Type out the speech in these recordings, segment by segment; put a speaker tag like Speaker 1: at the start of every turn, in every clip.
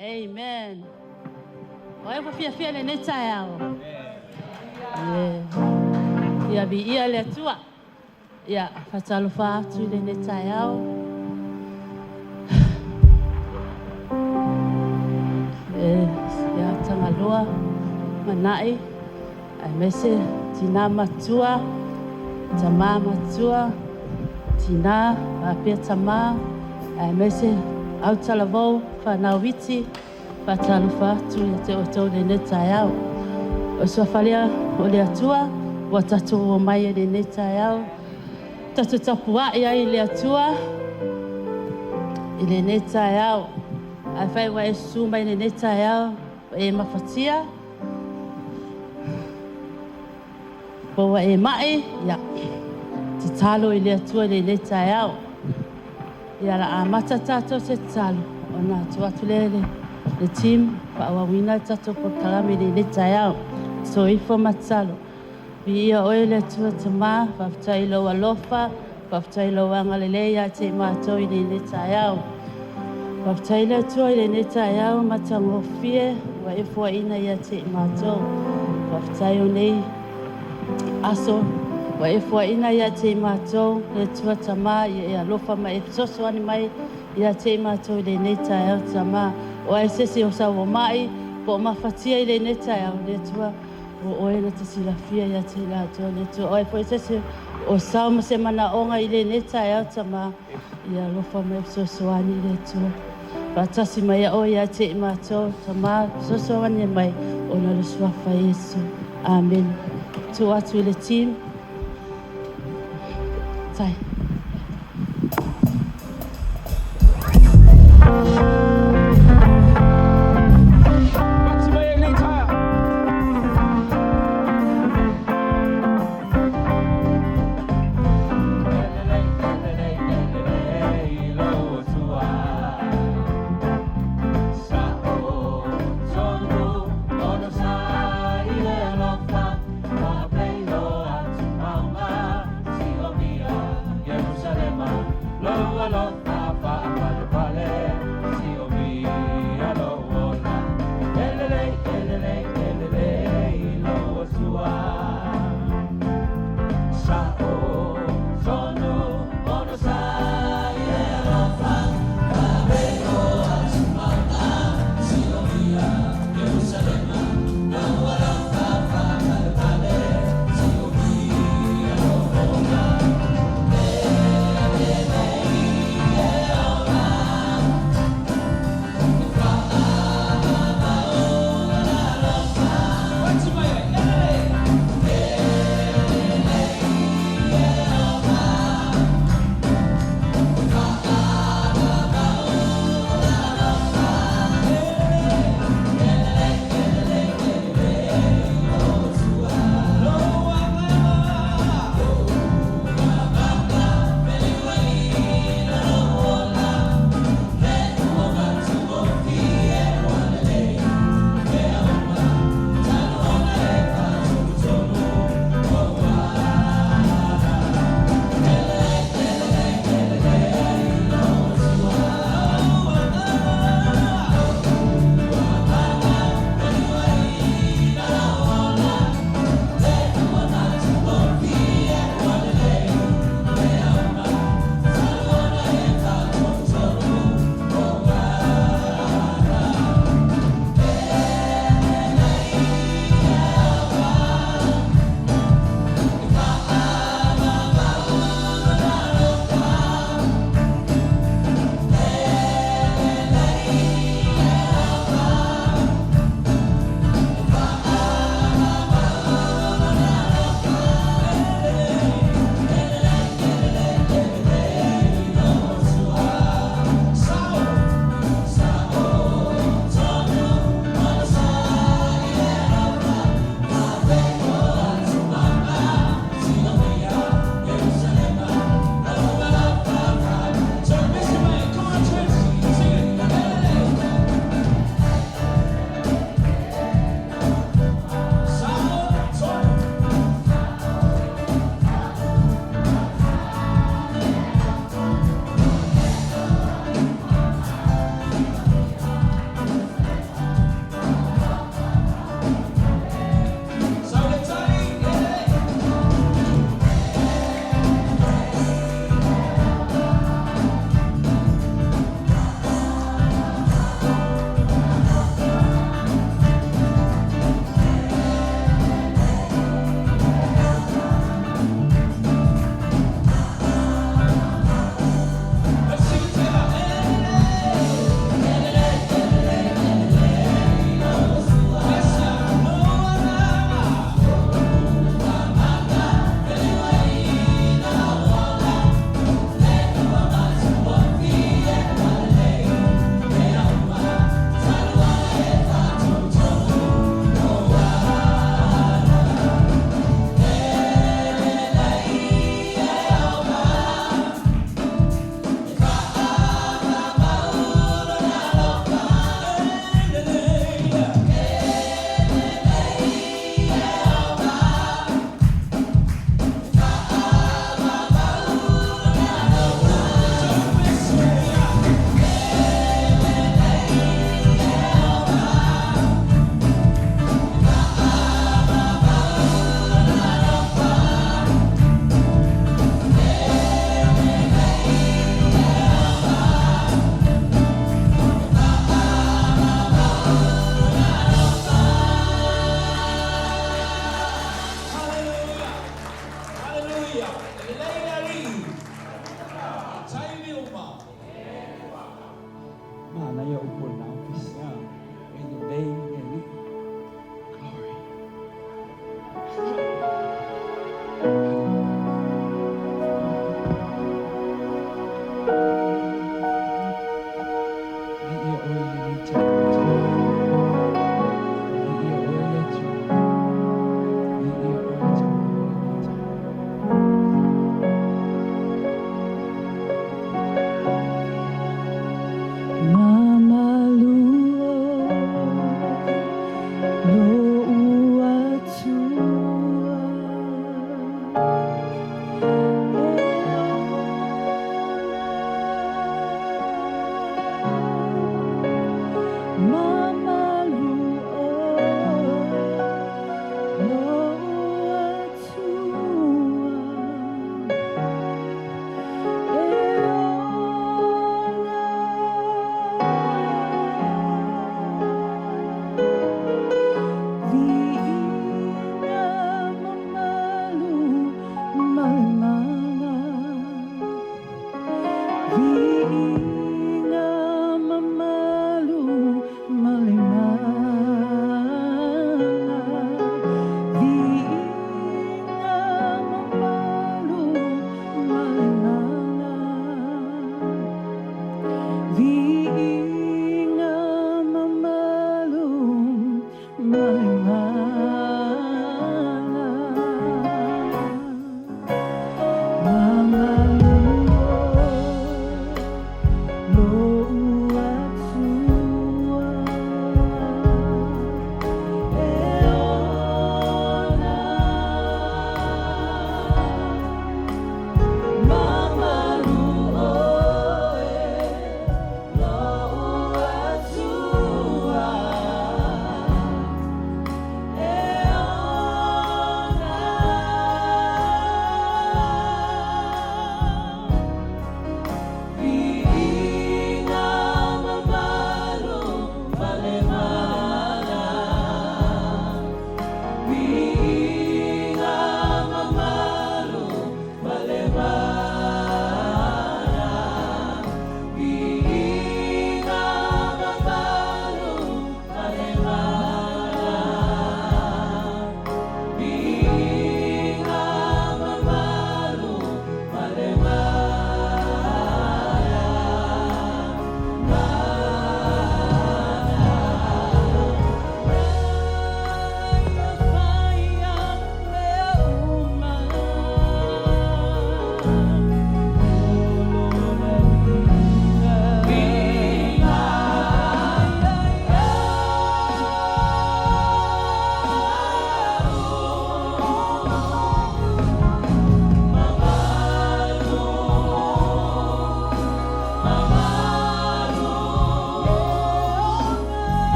Speaker 1: Amen. Oi po fia le netao. Ia bi ia le tua. Ia fatalo fa tu le netao. Ia tangaloa manai. Ai mese tina matua. Tama matua. Tina apia tama. Ai mese au talavou whanawiti. Patalufa tu te oto le netao. O sofalia o le atua, o tatu o mai le netao. Tatu tapua ia i le atua, i le netao. A fai wa e suma i le netao, e mafatia. Po wa e mai, ia. Te talo i le atua le netao. Ia la amata tato te talo, o na tuatu lele. Le team wina tato po kalame le tayao so ifo matsalo ia oile tua tama faftai lo alofa faftai lo angalele ya te mato le tayao faftai le tua le tayao matango fie wa ifo ina ya te mato faftai nei aso wa ifo ina ya te mato le tua tama ya alofa ma ifso so ani mai ya te mato le tayao tama o ai sese o sa o mai po mafatia i le netao le tua o oe na te silafia ia te la tua le tua o ai po sese o sa ma se mana onga i le netao tama ia lofa me sosoani le tua patasi mai o ia te mato tama sosoani mai o na le suafa Yesu amen tu atu le team tai
Speaker 2: na yo upol na office niya. Any day, any. Glory. Di iya oil ni Chan. Di iya oil ni Chan. Di iya oil ni Chan.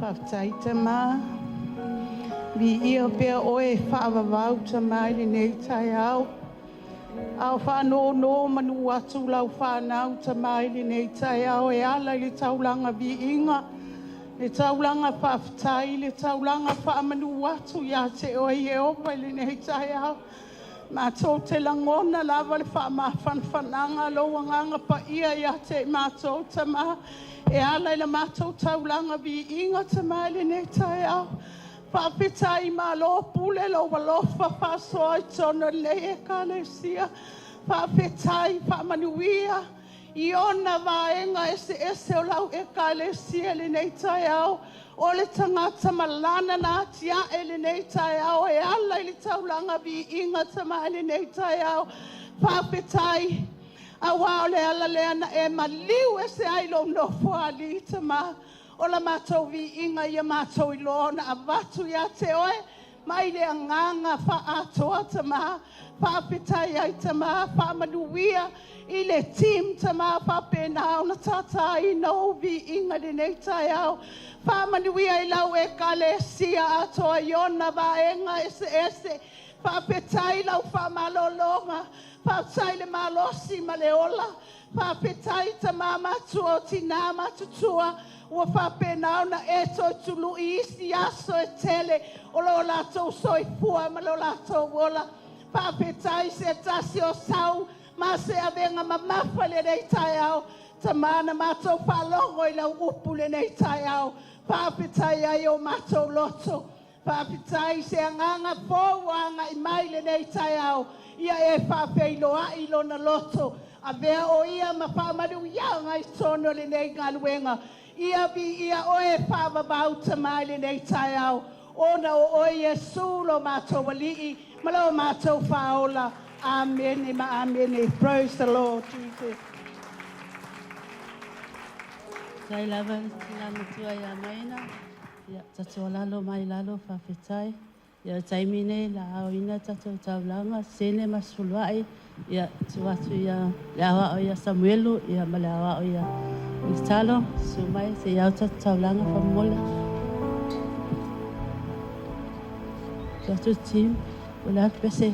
Speaker 1: Paftaitama,
Speaker 3: Vi ia pea oe whaavavau ta mai le nei tai au. Au whanō no manu atu lau whanau ta mai le nei tai au e ala le taulanga vi inga. Le taulanga whaafitai, le taulanga whaamanu atu ia te oe e opa le nei tai au. Mātou te langona lava le whaamawhanwhananga loa nganga pa ia te mātou ta ma. E ala le mātou taulanga vi inga ta mai le nei tai au. Whaapitai Malo pule lo walofa whasoa I tono le e kalesia. Whaapitai whaamanuia I ona vaenga ese o lau e kalesia le nei tai au. O le tangata malana na tia e le nei tai au. E ala I le taulanga vi inga tama le nei tai au. Whaapitai awa o le ala le ana e maliu ese ailo no fuali tama. O la mātou vi inga ia mātou I lona a watu ia te oe. Mai le anganga wha atoa tama. Whaapitai ai tama. Whaamanuia I le team tama. Whaapenao na tata I no vi inga le nei tai au. Whaamanuia I lau e kale sia atoa iona vaenga ese. Whaapitai lau whaamalolonga. Whaapitai le malosi ma le ola. Whaapitai tama matua tina matutua. Ua whapenao na e toi tulu I isi aso e tele o lo latou soifua ma lo latou wola. Whapetai se tasi o sau ma se avenga mamafa le nei tai au. Tamana matou whalongo I lau upu le nei tai au. Whapetai ai o matou loto. Whapetai se anganga fōwanga I mai le nei tai au. Ia e whapeiloa I lona loto. A vea o ia ma whamadu ianga I tono le nei galuenga. Ia vi ia oe whaavavau tamai le nei tai au. Ona o oe Yesu lo mātou walii. Malo mātou whaola. Amen. Ma amen. Praise the Lord Jesus.
Speaker 1: Tai lava la matua ia maina. Ia tatou lalo mai lalo whawhetai. Ia taimine la aoina tatou taulanga. Sene masuluai. Ia tuatu ia le awa o ia Samuelu. Ia ma le awa o ia Talo, sumai se iau taulanga whamola. Tuatu team, ulat pese.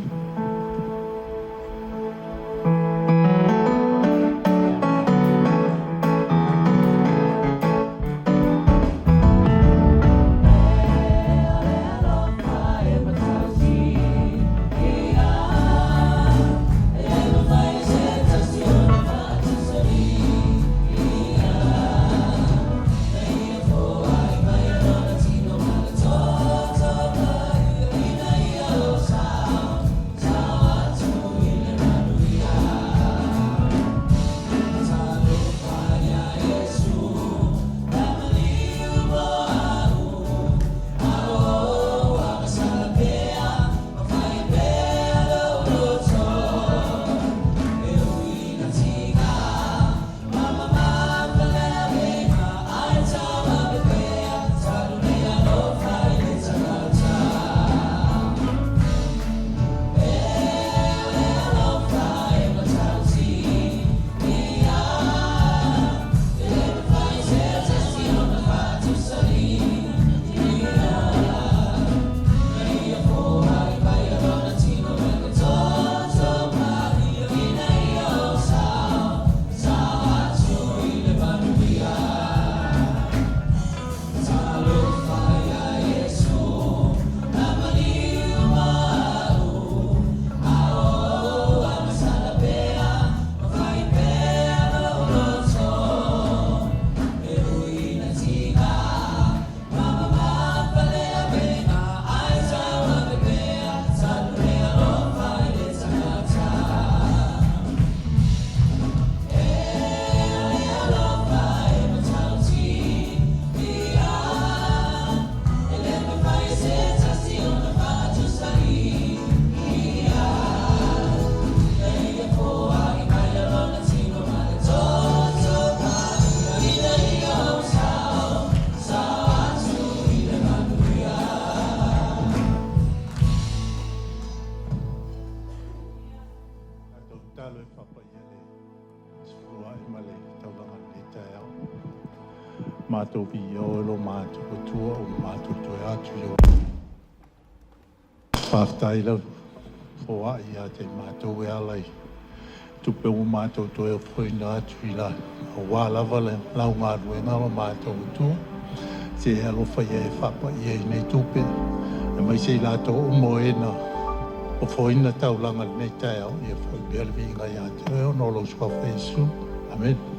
Speaker 4: Mātou pi o lo mātou tua o mātou toi atu yo. Whaktai lau, hoa ia te mātou e alai. Tupe o mātou to e whoina atu I la. A wā lava le lau ngā ruenga lo mātou tu. Te e alofa ia e whapa ia I nei tupe. E mai sei lātou o moena. O whoina taulanga nei tai au. Ia whoi berwi ngai atu e o nolo swafa Jesu. Amen.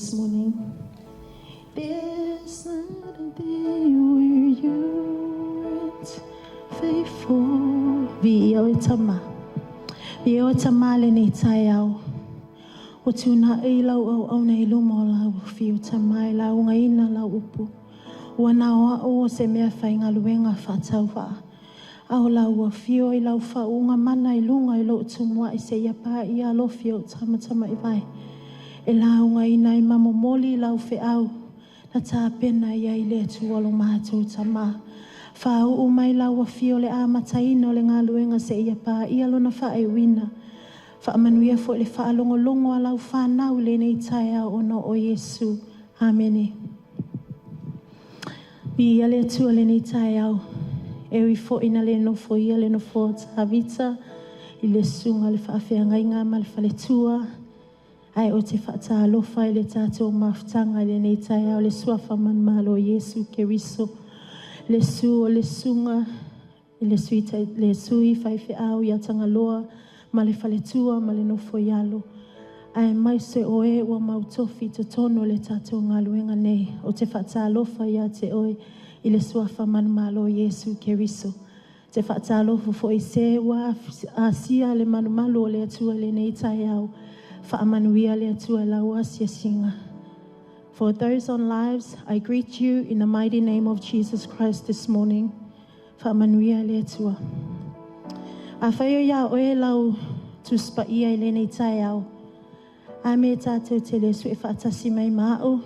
Speaker 5: this morning. There's not a day where you weren't faithful. Vio tama le nei tai au. O tuna e lau au nei lumo lau fiu tama e lau ngaina lau upu. Wana o se mea whainga luenga whatau wha. Au lau fio i lau whaunga mana i lunga i lo tumua i se iapa i alo fio tama i vai. E lau ngaina i mamomoli lau fe au. Na tā pena ia i le tuolo mātou tama. Whau umai lau fio le amataino le ngā luenga se iapa i alo na whae wina. Whaamanuia fo le whaalongolongo a lau whanau le nei taia ono o Yesu. Amene. Bi ale atua le nei taia au. Ewi fo ina le no fo ia le no fo tavita. I le sunga le whaafea ngainga ma le whale tua. Ai o te whaata alofa i le tātou mawhtanga le nei taia au le suafa man malo Yesu Keriso. Le su o le sunga. I le sui whaife au i atanga loa. Ma le whaletua, ma le nofo ialo. Ai mai se oe ua mautofi to tono le tātou ngā luenga nei. O te whaata alofa ia te oe i le suafa man malo Yesu Keriso. Te whaata alofa fo i se ua asia le manu malo le atua le nei tai au. Whaamanuia le atua lau asia singa. For those on lives, I greet you in the mighty name of Jesus Christ this morning. Whaamanuia le atua. A whaio ia oe lau tuspa ia i le nei tai au. A me tātou te le sui whaatasi mai mao.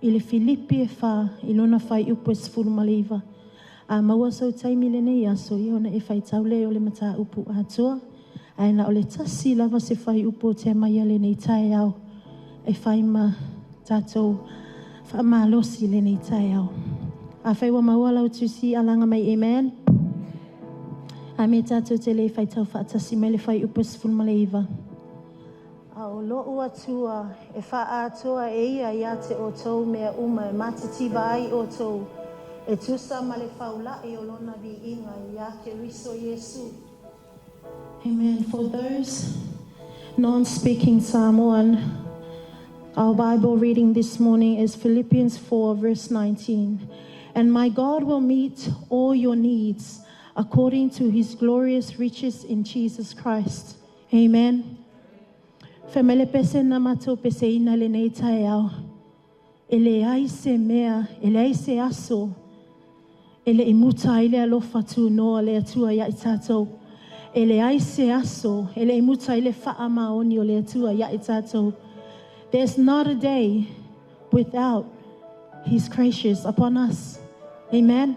Speaker 5: I le Filipi e wha i lona whai upo e sifuru maliva. A maua sau taimi le nei aso i ona e whai taule o le mata upu atoa. A ena o le tasi lava se whai upo te maia le nei tai au. E whai ma tātou wha malosi le nei tai au. A whai wa maua lau tusi alanga mai amen. A me tātou te le whai tau whaatasi me le whai upus fulmaleiva. A o loo atua e wha atoa e ia te o tau mea uma e matitiba ai o tau. E tusa ma le whaulai o lona vi inga ia ke riso Yesu. Amen. For those non-speaking Samoan, our Bible reading this morning is Philippians 4 verse 19. And my God will meet all your needs according to his glorious riches in Jesus Christ. Amen. Femele pese na mato pese ina le nei tai au. Ele ai se mea, ele ai se aso. Ele imuta ile alofa tu noa le atua ia i tātou. Ele ai se aso, ele imuta ile faa maoni o le atua ia i tātou. There's not a day without his gracious upon us. Amen.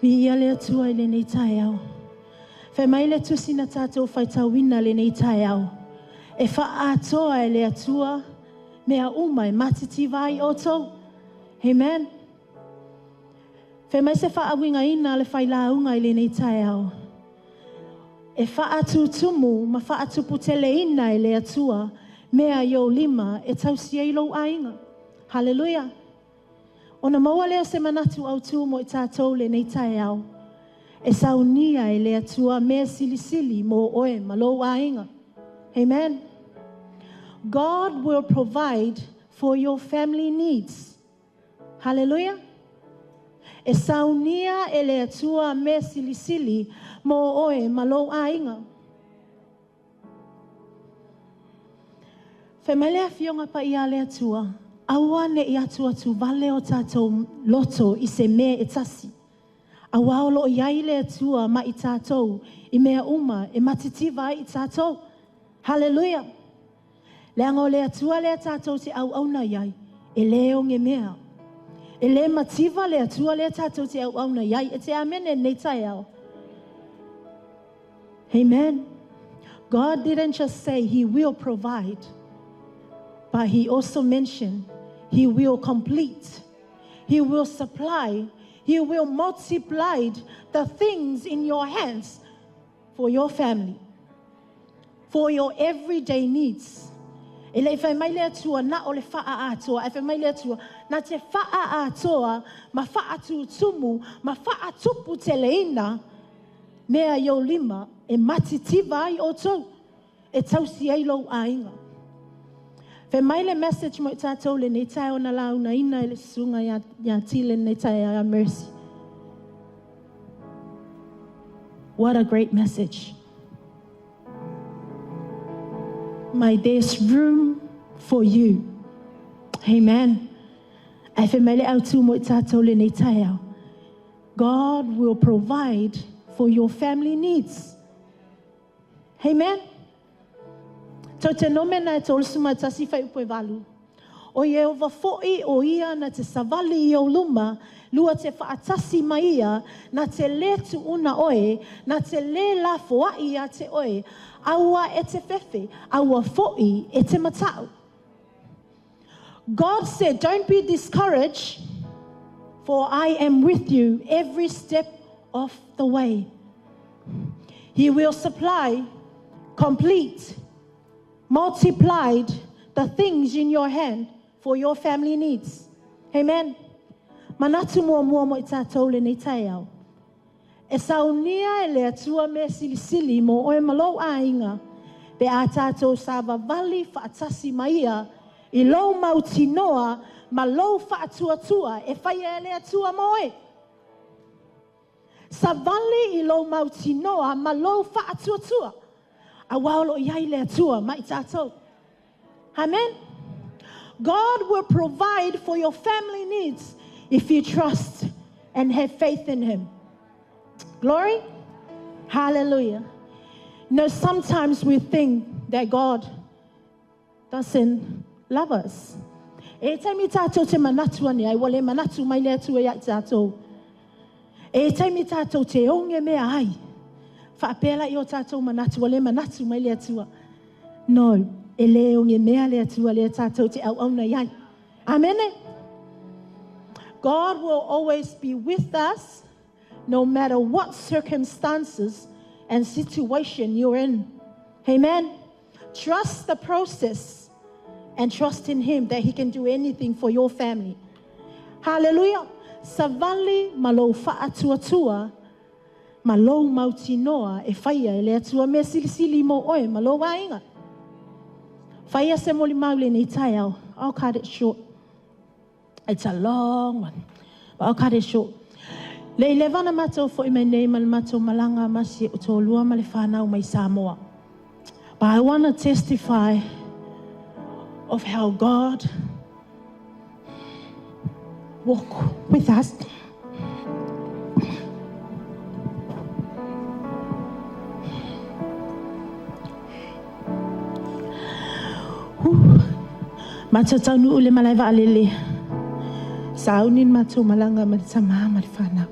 Speaker 5: Vi ia le atua i le nei tai au. Fe mai le tusi na tātou whai tawina le nei tai au. E wha atoa e le atua mea uma e matiti vai o tau. Amen. Fe mai se wha awinga ina le whai launga i le nei tai au. E wha atu tumu ma wha atu putele ina i le atua mea yo lima e tau si eilo ainga. Hallelujah. Ona maua leo se manatu au tu mo i tātou le nei tai au. E saunia e le atua mea silisili mo oe malo ainga. Amen. God will provide for your family needs. Hallelujah. E saunia e le atua mea silisili mo oe malo ainga. Femelea fionga pa ia le atua. Awa ne i atua tu vale o tātou loto i se mea e tasi. Awa o lo iai le atua ma i tātou i mea uma e matitiva i tātou. Hallelujah. Le ango le atua le tātou te au auna iai. E leo nge mea. E le mativa le atua le tātou te au auna iai. E te amene nei tai au. Amen. God didn't just say he will provide. But he also mentioned he will complete. He will supply. He will multiply the things in your hands for your family. For your everyday needs. Ele e whai mai lea tua na o le wha atoa. E whai mai lea tua na te wha atoa ma wha atu tumu ma wha atupu te leina mea yo lima e matitiva ai o tau. E tau si eilo ainga. Fe mai le message mo tātou le nei tai o na lau na ina le sunga ya tile nei tai ya mercy. What a great message. There's room for you. Amen. Ai fe mai le au tu mo tātou le nei tai au. God will provide for your family needs. Amen. So te nome na te olusuma tasi whai upo e walu. O Yehova fo'i o ia na te savali i o luma, lua te whaatasi mai ia, na te le tu una oe, na te le la foa ia te oe, aua e te fefe, aua fo'i e te matau. God said, don't be discouraged, for I am with you every step of the way. He will supply, complete, multiplied the things in your hand for your family needs. Amen. Manatu mua mo I tātou le nei tai au. E saunia e le atua me silisili mo oe malo a inga. Pe a tātou sa vavali whaatasi maia I lo mauti noa ma lo whaatuatua e whaia e le atua moe. Sa vali I lo mauti noa ma lo whaatuatua. A waulo iai le atua mai tātou. Amen. God will provide for your family needs if you trust and have faith in Him. Glory. Hallelujah. You know, sometimes we think that God doesn't love us. E taimi tātou te manatua ni ai, wale manatu mai le atua ia tātou. E taimi tātou te onge mea ai. Whaapela I o tātou manatu, wale manatu mai le atua. No, e le onge mea le atua le tātou te au auna iai. Amen. God will always be with us no matter what circumstances and situation you're in. Amen. Trust the process and trust in Him that He can do anything for your family. Hallelujah. Savali malo whaatuatua, malo mauti noa e whaia e le atua me silisili mo oe malo wainga. Whaia se moli maule nei tai au. I'll cut it short. It's a long one, but I'll cut it short. Le levana mato fo I mai nei mal mato malanga masi o tō lua ma le whanau mai Samoa. But I want to testify of how God walked with us. Mato taunu ule malai wa alele. Saunin mato malanga matama malifana.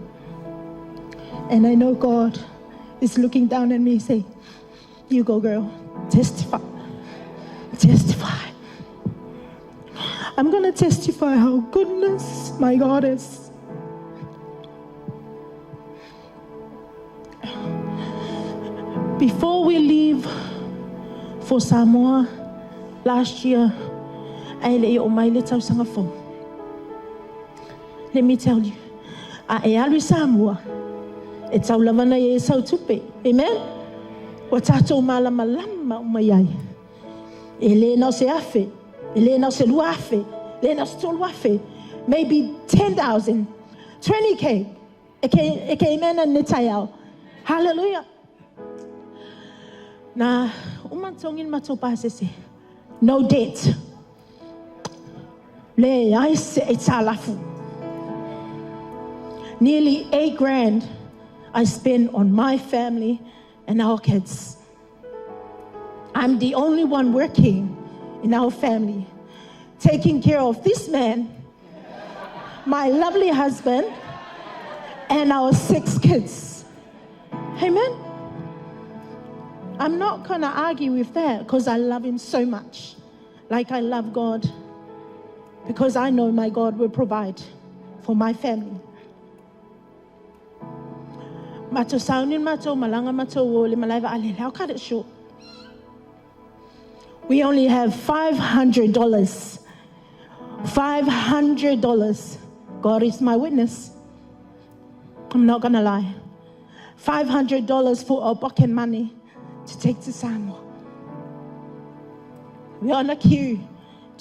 Speaker 5: And I know God is looking down at me and say, you go girl, testify. Testify. I'm going to testify how goodness my God is. Before we leave for Samoa last year, let me tell you, I Samoa, it's our lavana ye so tupe. Amen. Watato malamalama umayai. Ele no se afe, ele no se luafe, ele no se toluafe. Maybe 10,000, 20K. Eke amen and nitayao. Hallelujah. Na umantongin matopa se no debt. Le aise etalafu. Nearly $8,000 I spend on my family and our kids. I'm the only one working in our family, taking care of this man, my lovely husband, and our 6 kids. Amen. I'm not going to argue with that because I love him so much, like I love God, because I know my God will provide for my family. Mato saunin mato malanga mato le malaiva alele. I'll cut it short. We only have $500. $500. God is my witness. I'm not going to lie. $500 for our pocket money to take to Samoa. We're on a queue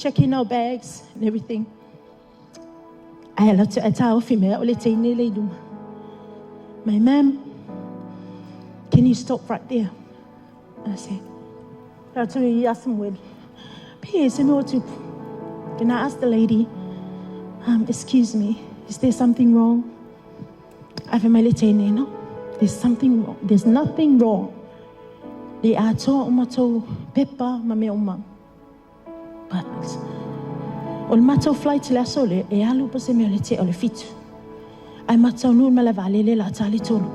Speaker 5: checking our bags and everything. I had to tell him, my ma'am, can you stop right there? And I said, can I ask the lady, excuse me, is there something wrong? I've been no, there's something wrong. There's nothing wrong. They are told pepper mame umang. But on matter flight la sole e alu pa se melete ole fit. I matau nun malavale le la tali tolu.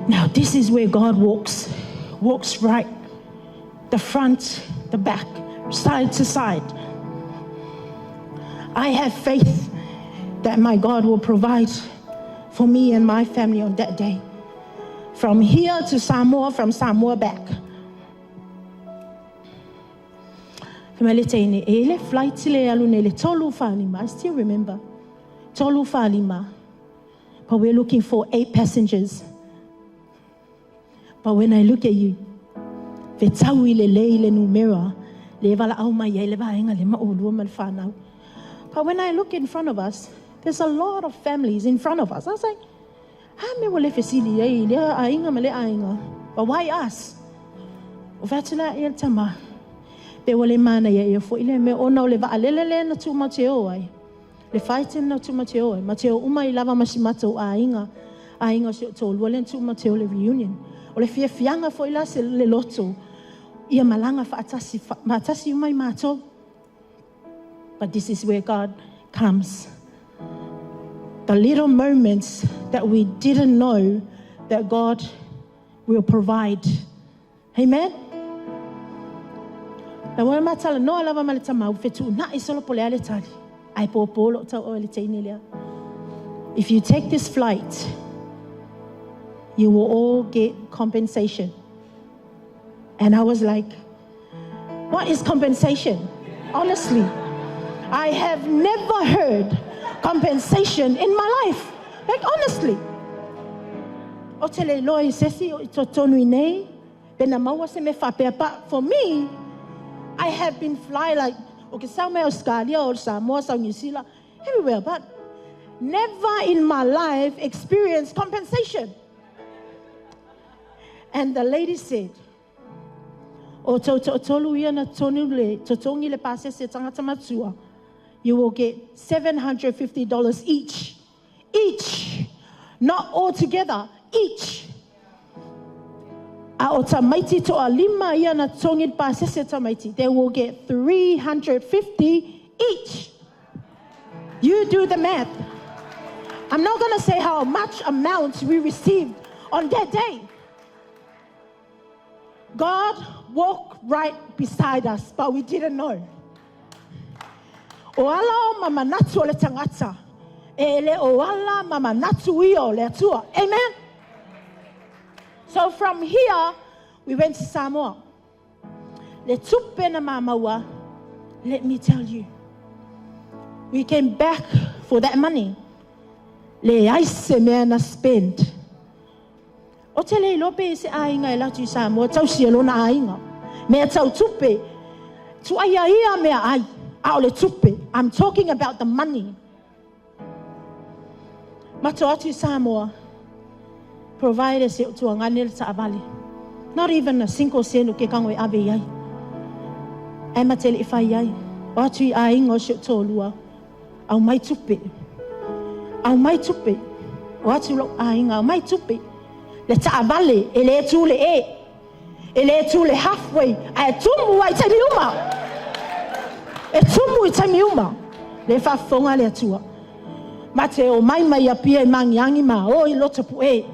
Speaker 5: Now this is where God walks right, the front, the back, side to side. I have faith that my God will provide for me and my family on that day. From here to Samoa, from Samoa back. Flight I still remember. Tolu Falima. But we're looking for 8 passengers. But when I look at you, but when I look in front of us, there's a lot of families in front of us. I was like, but why us? Le fighting na tu Mateo. Mateo umai lava masimato ainga se to lolen tu Mateo le reunion. O le fia fianga foi la se le loto. Ia malanga fa atasi umai mato. But this is where God comes. The little moments that we didn't know that God will provide. Amen. La wala matala no lava malita mau fetu na isolo pole ale tali. If you take this flight, you will all get compensation. And I was like, what is compensation? Honestly, I have never heard compensation in my life. Like, honestly. But for me, I have been flying like, okay, somewhere Australia or Samoa, South New Zealand, everywhere, but never in my life experienced compensation. And the lady said, you will get $750 each. Each. Not all together. Each. They will get $350 each. You do the math. I'm not going to say how much amount we received on that day. God walked right beside us, but we didn't know. Amen. So from here, we went to Samoa. Let me tell you, we came back for that money. I spend. I'm talking about the money. Matoatu Samoa provided to Anganil Sabali. Not even a single cent of Kekangwe Abe. Emma tell if I what we are in or should tolua. I'll my tupe. I'll my tupe. What you look eyeing, I'll my tupe. Let's abale, ele tule e. Ele tule halfway. I tumu white and yuma. A tumu white and yuma. Le fa fonga le tua. Mateo, my appear mang yangima, oh, lot of way.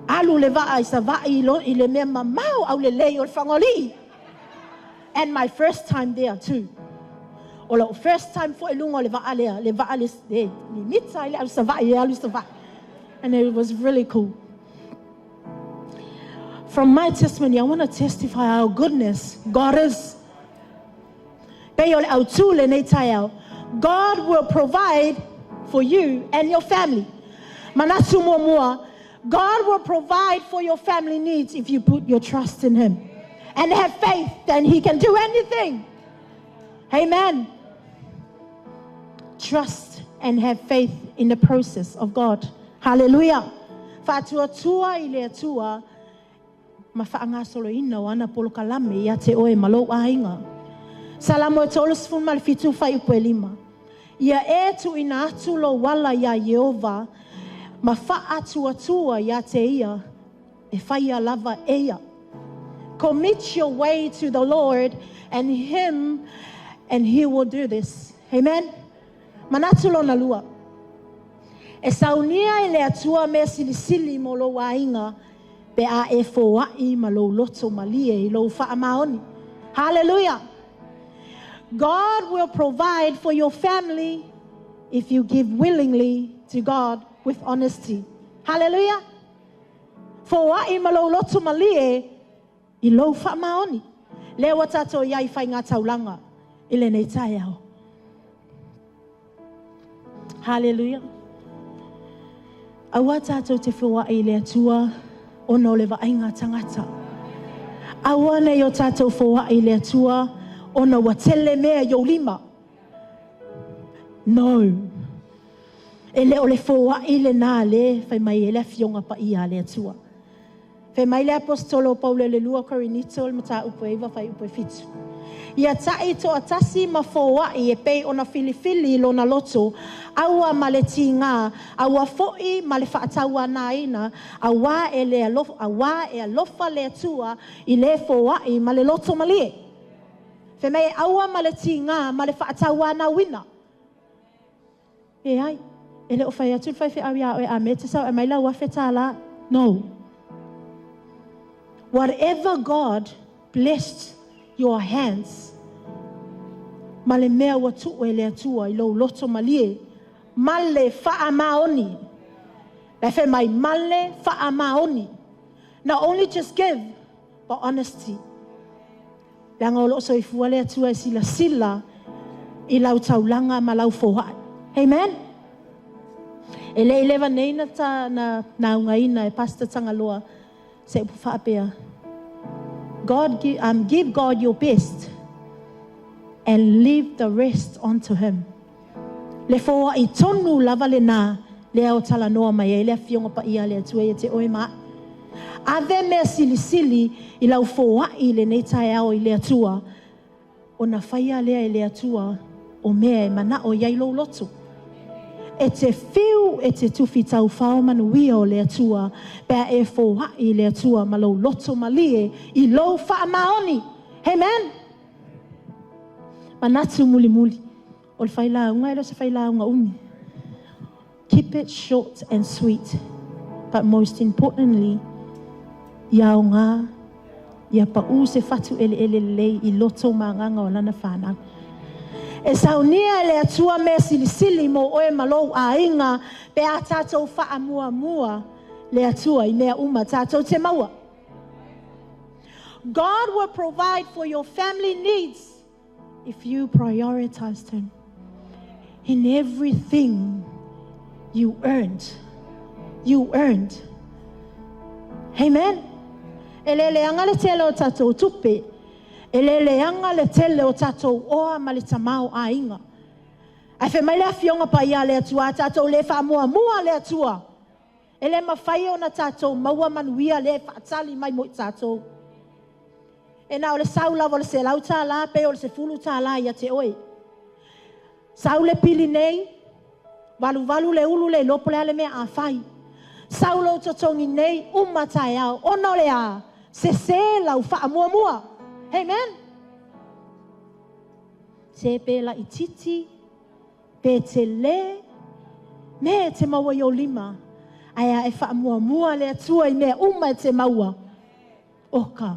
Speaker 5: Alu leva ai savai lo ile mema mau au le lei o fangoli. And my first time there too. Or first time for elungo leva alis de mitsa ile savai alu savai. And it was really cool. From my testimony, I want to testify how goodness God is. God will provide for you and your family. God will provide for your family needs if you put your trust in Him and have faith that He can do anything. Amen. Trust and have faith in the process of God. Hallelujah. Fa'atuatua I le atua, ma whaangasolo ina wana polo kalame ia te oe malo ainga. Salamo e tolus fun mal fitu fai upo e lima. Ia e tu ina atu lo wala ia Yehova, ma whaatuatua ia te ia, e whai a lava eia. Commit your way to the Lord and He will do this. Amen. Manatulo na lua. E saunia I le atua me silisili mo lo wainga, pe a e foai ma lo loto malie I lo whaamaoni. Hallelujah. God will provide for your family if you give willingly to God with honesty. Hallelujah. Foai ma lo loto malie I lo whaamaoni. Lewa tato ia I whai ngā taulanga I le nei tai au. Hallelujah. Awa tato te whiua I le atua ono le vainga tangata. Awa nei o tato whiua I le atua ono watele mea yo lima. No. Ele o le whiua I le nā le whai mai ele fionga pa ia le atua. Whai mai le apostolo Paulo le lua korinito le mata upo eva whai upo e fitu. Ia tai to atasi ma foai e pei ona filifili lo na loto aua maleti ngā aua foi ma le whaataua naina aua e alofa le atua I le foai ma le loto malie. Whemei aua maleti ngā ma le whaataua na wina. E ai, e le o whai atu whai whi awia o e ame te sau e mai lau a whetala. No. Whatever God blessed your hands, male mea watu e le atua I lo loto malie, male whaamaoni. Lefe mai male whaamaoni. Not only just give, but honesty. Langa o loso I fua le atua e sila I lau taulanga ma lau fohai. Amen? E le lewa neina ta na ungaina e pasta tangaloa se upu whaapea. Give God your best and leave the rest onto Him. Le foa I tonu lava le nā, le au tala noa mai e le fionga pa ia le atua e te oe maa. Ave mea sili I lau foa I le nei tae au I le atua, o na whaia lea I le atua, o mea e mana o iai lo loto. E te whiu e te tuwhi tau whao manuia o le atua, pēr e fohai le atua ma lo loto malie I lo whaamaoni. Amen? Manatu muli. O le whailaunga, elo se whailaunga umi. Keep it short and sweet, but most importantly, ia o ngā, ia pa u se whatu ele lei I loto maanganga o lana whanau. E saunia le atua me silisili mo oe malo a inga pe a tātou wha mua le atua I mea uma tātou te maua. God will provide for your family needs if you prioritized Him in everything you earned. You earned. Amen. Ele anga le tele o tātou tupe. Ele leanga le tele o tātou oa ma le tamau a inga. Ai whe mai lea fionga pa ia le atua, tātou le wha mua le atua. Ele mawhai o na tātou maua manuia le whaatali mai mo I tātou. E nā o le sau lava le se lau tā la, pe o le se fulu tā la ia te oe. Sau le pili nei, walu le ulu le lopo le ale mea a whai. Sau lo totongi nei, umatai au, ono le a, se lau wha mua. Amen. Se pe la ititi, pe te le, me te maua yo lima. Aia e wha mua le atua I mea uma te maua. Oka,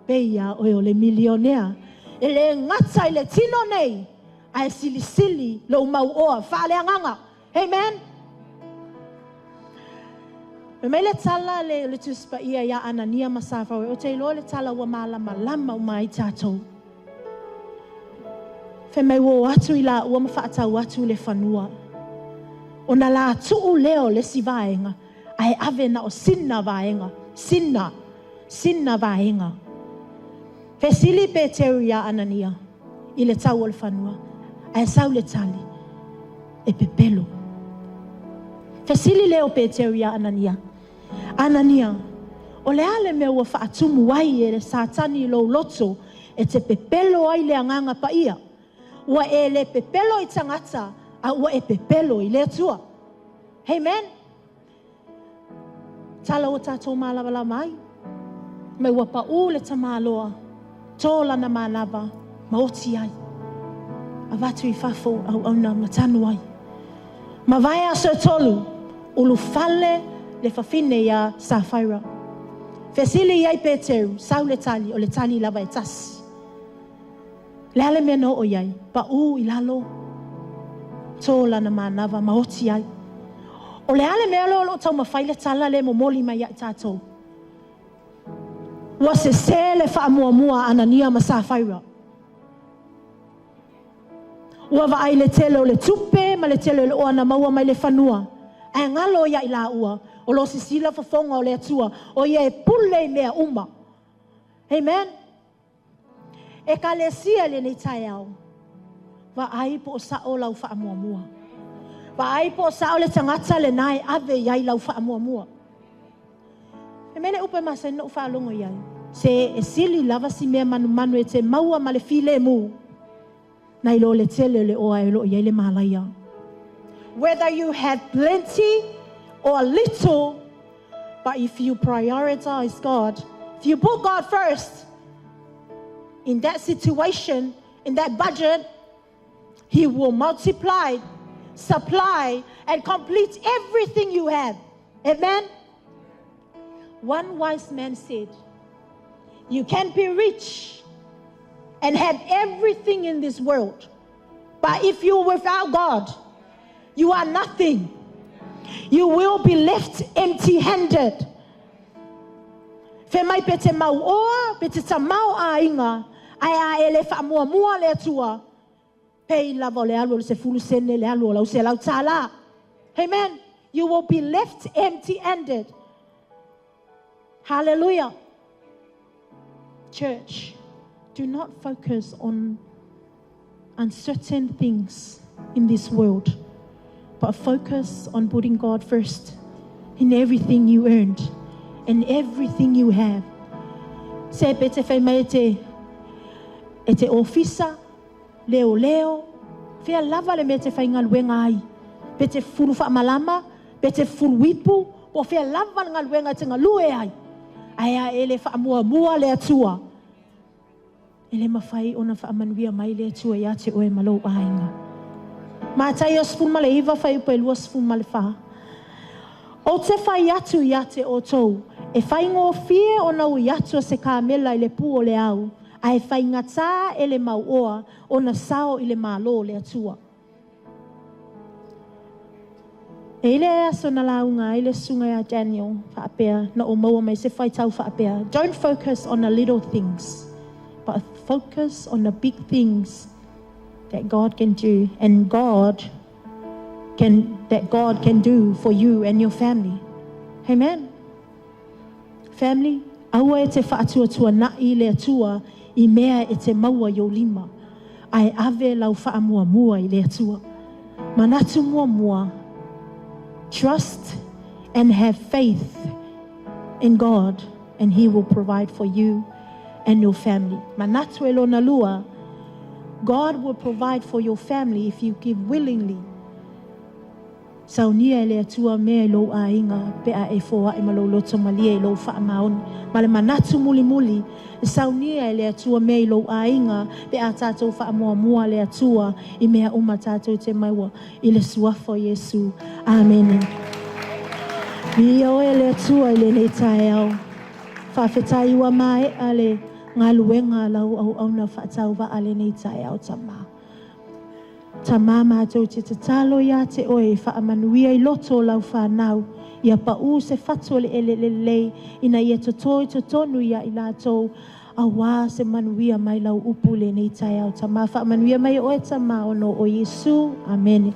Speaker 5: pe ia o le milionea. E le ngata I le tino nei, ai silisili lo mau oa, wha le anganga. Amen. Me le tala le tuspa ia ia Anania masafa o te lo le tala wa malama o mai tātou. Fe mai wo atu I la ua mawhaatau atu le whanua. O na la tuu leo le si vaenga, ai ave na o sinna vaenga. Sinna vaenga. Fe sili pe teu ia Anania. I le tau o le whanua. Ai sau le tali. E pepelo. Fesili leo Petero ia Anania. Anania. O le ale mea ua whaatumu wai e le satani lo loto e te pepelo ai le anganga pa ia. Ua e le pepelo I tangata a ua e pepelo I le atua. Amen. Tala o tātou malawala mai. Mai ua pa u le tamaloa. Tōla na malava. Maoti ai. A watu I whafo au na matanu ai. Ma vai a so tolu. Ulu fale le whawhine ia Sapphira. Fesili iai Peteru. Sau le tali o le tali lava e tasi. Le ale mea no o iai. Pa u I lalo. Tōla na manava. Maoti ai. O le ale mea lo tau mawhaile tala le mo moli mai ia tātou. Wa se le whaamua Anania ma Sapphira. Ua wa ai le tele o le tupe ma le tele o le oana maua mai le whanua. Ai ngalo ia I la ua. O lo sisila fafonga o le atua. O ia e pule mea uma. Amen. E ka le sia le nei tai au. Wa ai po o sao lau whaamua. Wa ai po o sao le tangata le nai ave iai lau whaamua. E mele upe masa ina ufa alongo iai. Se e sili lava si mea manu e te maua ma le file mu. Na ilo le tele le oa e lo iai le malaya. Whether you had plenty or little, but if you prioritize God, if you put God first, in that situation, in that budget, He will multiply, supply, and complete everything you have. Amen? One wise man said, you can be rich and have everything in this world, but if you're without God, you are nothing. You will be left empty-handed. Fe mai pete mau oa, pete ta mau a inga, ai a ele wha mua le atua, pei lava le alu se fulu sene le alu lau se lau tala. Amen. You will be left empty-handed. Hallelujah. Church, do not focus on uncertain things in this world, but focus on putting God first in everything you earned and everything you have. Se pete fai mai e te ofisa, leo, fea lava le me te fai ngaluenga ai. Pete furu wha malama, pete furu wipu, po fea lava ngaluenga te ngalue ai. Aia ele wha mua le atua. Ele mawhai ona wha amanuia mai le atua ia te oe malo ainga. Mātai o sfun male iwa whai upa e lua sfun male wha. O te whai atu ia te o tou, e whai ngō fie o nau i atu se kāmela i le pū o le au, a e whai ngatā e le mau oa o na sao i le malo le atua. E ile aso na launga, ile sunga ya Daniel, whaapea, na o maua mai se whai tau whaapea. Don't focus on the little things, but focus on the big things that God can do, and that God can do for you and your family. Amen. Family, aua e te whaatua na I le atua I mea e te maua yo lima. Ai ave lau whaamua I le atua. Manatu mua. Trust and have faith in God, and He will provide for you and your family. Manatu e lona lua. God will provide for your family if you give willingly. Sauniga le atua mea lo a inga pea e foa e malo loto malia lo wha maoni. Ma le manatu muli. Sauniga le atua mea lo a inga pea tātou wha mua le atua I mea uma tātou te maiwa I le suafo Yesu. Amen. Ia oe le atua I le nei tae au. Whawhetai ua mai ale ngā luenga lau au na whaatau wa ale nei tae au tama. Tama mātou te talo ia te oe whaamanuia I loto lau whanau. Ia pa u se whato le ele ina ia tonu ia I lātou. A wā se manuia mai lau upu le nei tae au tama. Whaamanuia mai oe tama ono o Yesu. Amen.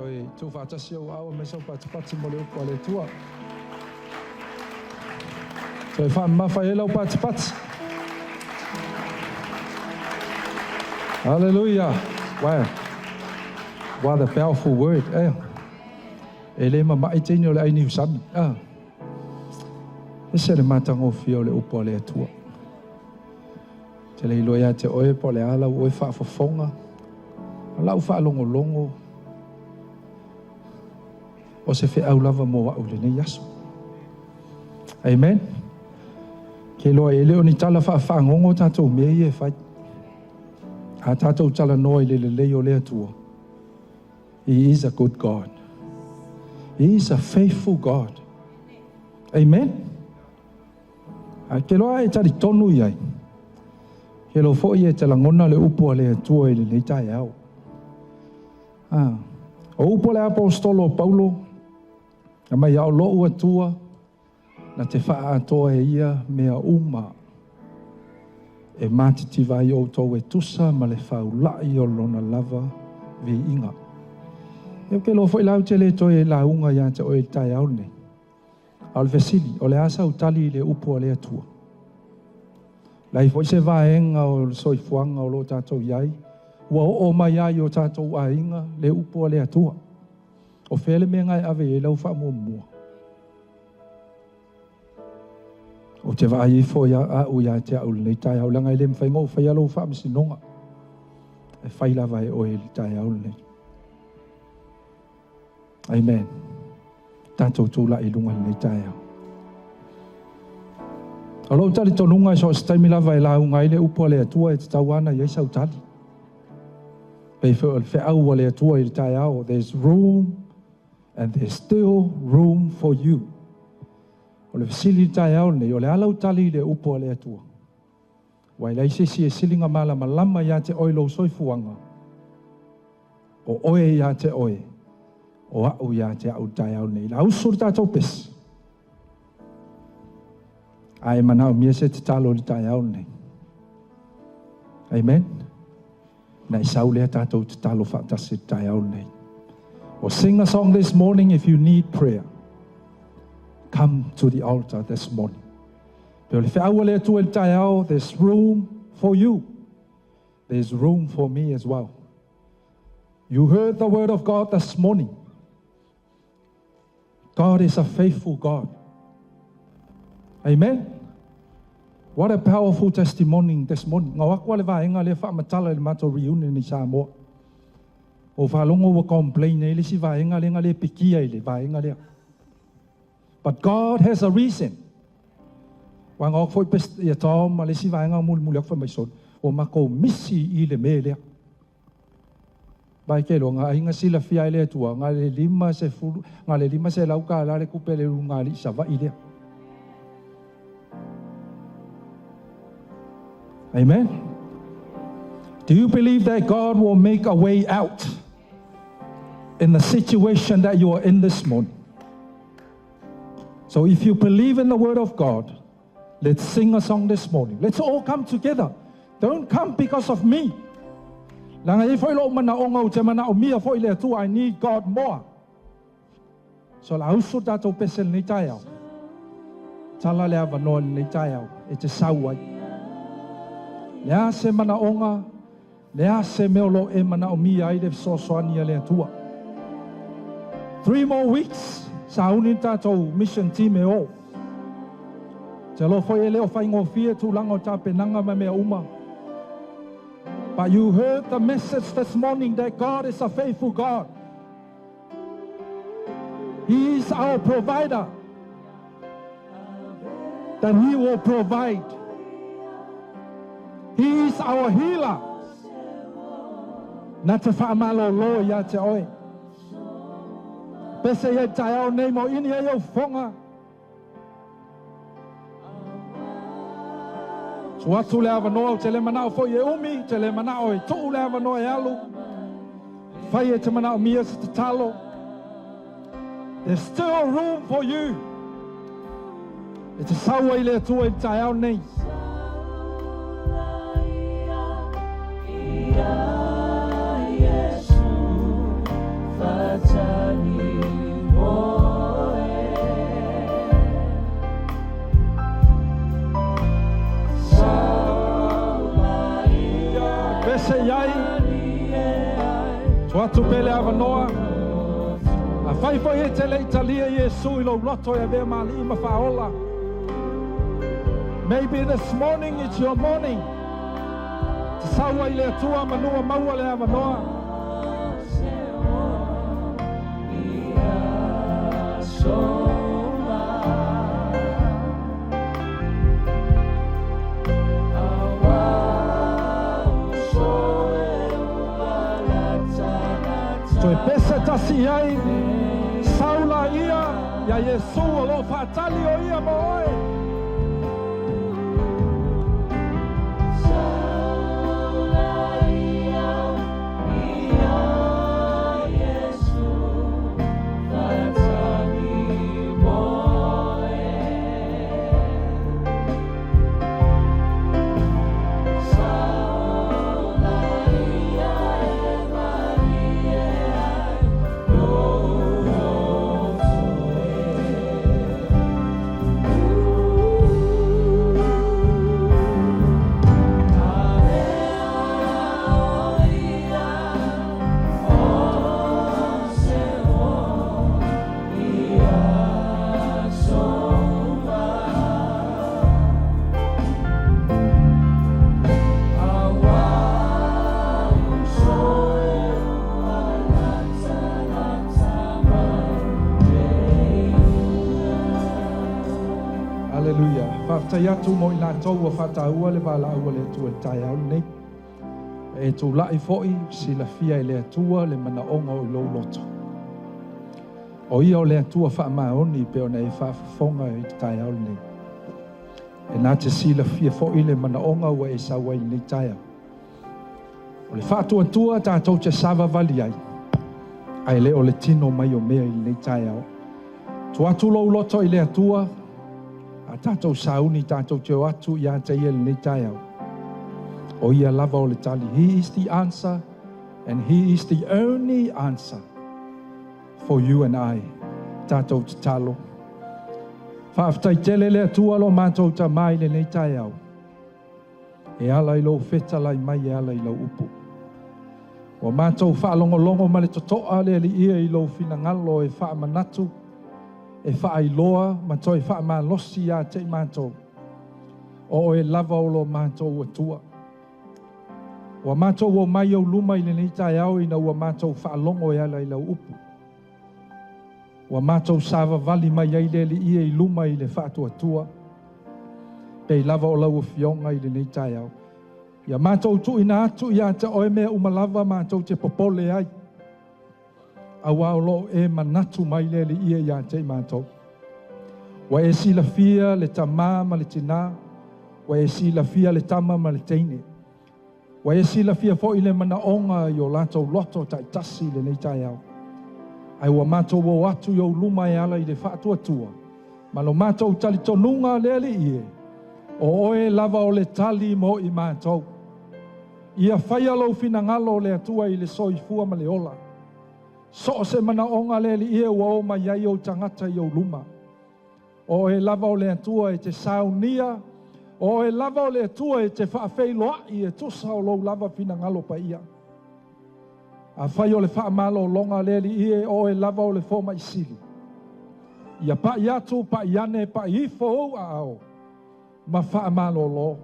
Speaker 2: Toi tu whaatasi o awa me sau pati mo le upo le tua. Toi wha lau pati. Hallelujah. Wow. What a powerful word. Ele mai tini o le aini usami. Ese le matango fio le upo le tua. Te le iloia te oe po le ala oe whaafafonga. Lau whaalongolongo. O se whi au lava mo wa ule ne yaso. Amen. Ke loa ele o ni tala whaangongo tatou mei e whai. A tatou tala noa le leo le atua. He is a good God. He is a faithful God. Amen. A ke loa e tari tonu iai. Ke lo fo e te langona le upo le atua le nei tai au. O upo le apostolo Paulo. Na mai au lo atua. Na te wha atoa e ia mea uma. E matiti vai o tau e tusa ma le whau lai o lona lava vi inga. E ke lo foi lau te le toi e la unga ia te o e tai au nei. Al vesili, o le asa utali le upo le atua. Lai foi se vaenga o soifuanga o lo tatou iai. Ua o mai ai o tatou a inga le upo le atua. O fele me ngai ave e lau wha mua. O te vai i fo ia a u ia te au nei tai au langa i le mwhaingo whai alo wha misinonga. E whai lava e o e li tai au nei. Amen. Tatou tūla i lunga nei tai au. Alo tali tonunga so staimi lava e la unga i le upo le atua e te tauana i eisa utali. Pei whi au le atua i le tai au. There's room and there's still room for you. O le fasili tai au nei, o le ala utali le upo le atua. Wai lai sisi e silinga malama ia te oilo soifuanga. O oe ia te oe. O au ia te au tai au nei. La usur tātou pesi. Ai manao mia se te talo li tai au nei. Amen. Nei sau lea tātou te talo whaatasi tai au nei. Or sing a song this morning if you need prayer. Come to the altar this morning. There's room for you. There's room for me as well. You heard the word of God this morning. God is a faithful God. Amen. What a powerful testimony this morning. Ngā wakwa le vaenga le whaamatala le mato reunion ni Samoa. O whalongo wa complain e le si vaenga le nga le pikia le vaenga le. But God has a reason. Wang ok foi pest ia tom ma le si vaenga mul ak fa mai son. O mako misi I le me le. Bai ke lo nga inga sila fia le tua nga le lima se fulu nga le lima se lauka la le kupele nga li sa va ile. Amen. Do you believe that God will make a way out in the situation that you are in this morning? So if you believe in the word of God, let's sing a song this morning. Let's all come together. Don't come because of me. I need God more. So la usu tatou pesel ni tayau. Tala le avanoa ni tayau. E te sauai. Lea se mana onga. Lea se meolo e mana o mi ai le sosoania le atua. 3 more weeks. Sa unin tātou mission team e o. Te lo foi e leo whai ngofia tūlanga o tāpenanga ma mea uma. But you heard the message this morning that God is a faithful God. He is our provider. That He will provide. He is our healer. Na te whaamalo lo ia te oe. Pese ia tai au nei mo ini e au whonga. So atu le avanoa o te le manao fo e umi, te le manao e tuu le avanoa e alu. Whai e te manao mia se te talo. There's still room for you. E te saua I le atua I tai au nei. Ia Yesu, Tuatu pele avanoa. A fai fo e te le Italia Yesu ilo loto e vea mali ima faola. Maybe this morning it's your morning. Te saua i le atua manua maua le avanoa. Toi pesa tasi ai saula ia ya Yesu o lo fatali o ia mo oi. Tai atu mo ina tau a whataua le wala ua le atua tai au nei. E tu lai foi si la fia i le atua le mana onga o lo loto. O ia o le atua wha maoni pe o nei whaafonga i tai au nei. E nā te si la fia foi le mana onga ua e sawa i nei tai au. O le whaatua tua tātou te sava vali ai. Ai le o le tino mai o mea i nei tai au. Tu atu lo loto i le atua a tātou sauni tātou te o atu i a te ia le tai au. O ia lava o le tali. He is the answer and he is the only answer for you and I. Tātou te talo. Whaaftai tele le atua lo mātou ta mai le nei tai au. E ala i lo feta lai mai e ala i lo upu. O mātou whaalongolongo ma le totoa le li ia i lo fina ngalo e wha manatu. E wha loa, ma toi wha ma losi a te mātou. O e lava o lo mātou atua. Wa mātou o mai au luma i le nei tai au ina ua mātou wha longo e ala i lau upu. Wa mātou sava vali mai ai le li ia i luma i le wha atua. Pei lava o lau fionga i le nei tai au. Ia mātou tu ina atu ia te oe mea umalava mātou te popole ai. Awa o lo e manatu mai le li ia ia te mātou. Wa e si la fia le tamā ma le tina. Wa e si la fia le tama ma le teine. Wa e si la fia fo i le mana onga i o latou loto tai tasi le nei tai au. Ai wa mātou o atu i o luma e ala i le whaatua tua. Ma lo mātou tali tonunga le li ie. O oe lava o le tali mo i mātou. Ia whaia lau fina ngalo le atua i le soifua ma le ola. So se mana onga le li ie ua o mai ai o tangata i o luma. O e lava o le atua e te Sauniga. O e lava o le atua e te whaafei loa i e tusa o lou lava fina ngalo pa ia. A whai o le whaamalo longa le li ie o e lava o le foma i sili. Ia pa i atu, pa i ane, pa i ifo au a ao. Ma whaamalo lo.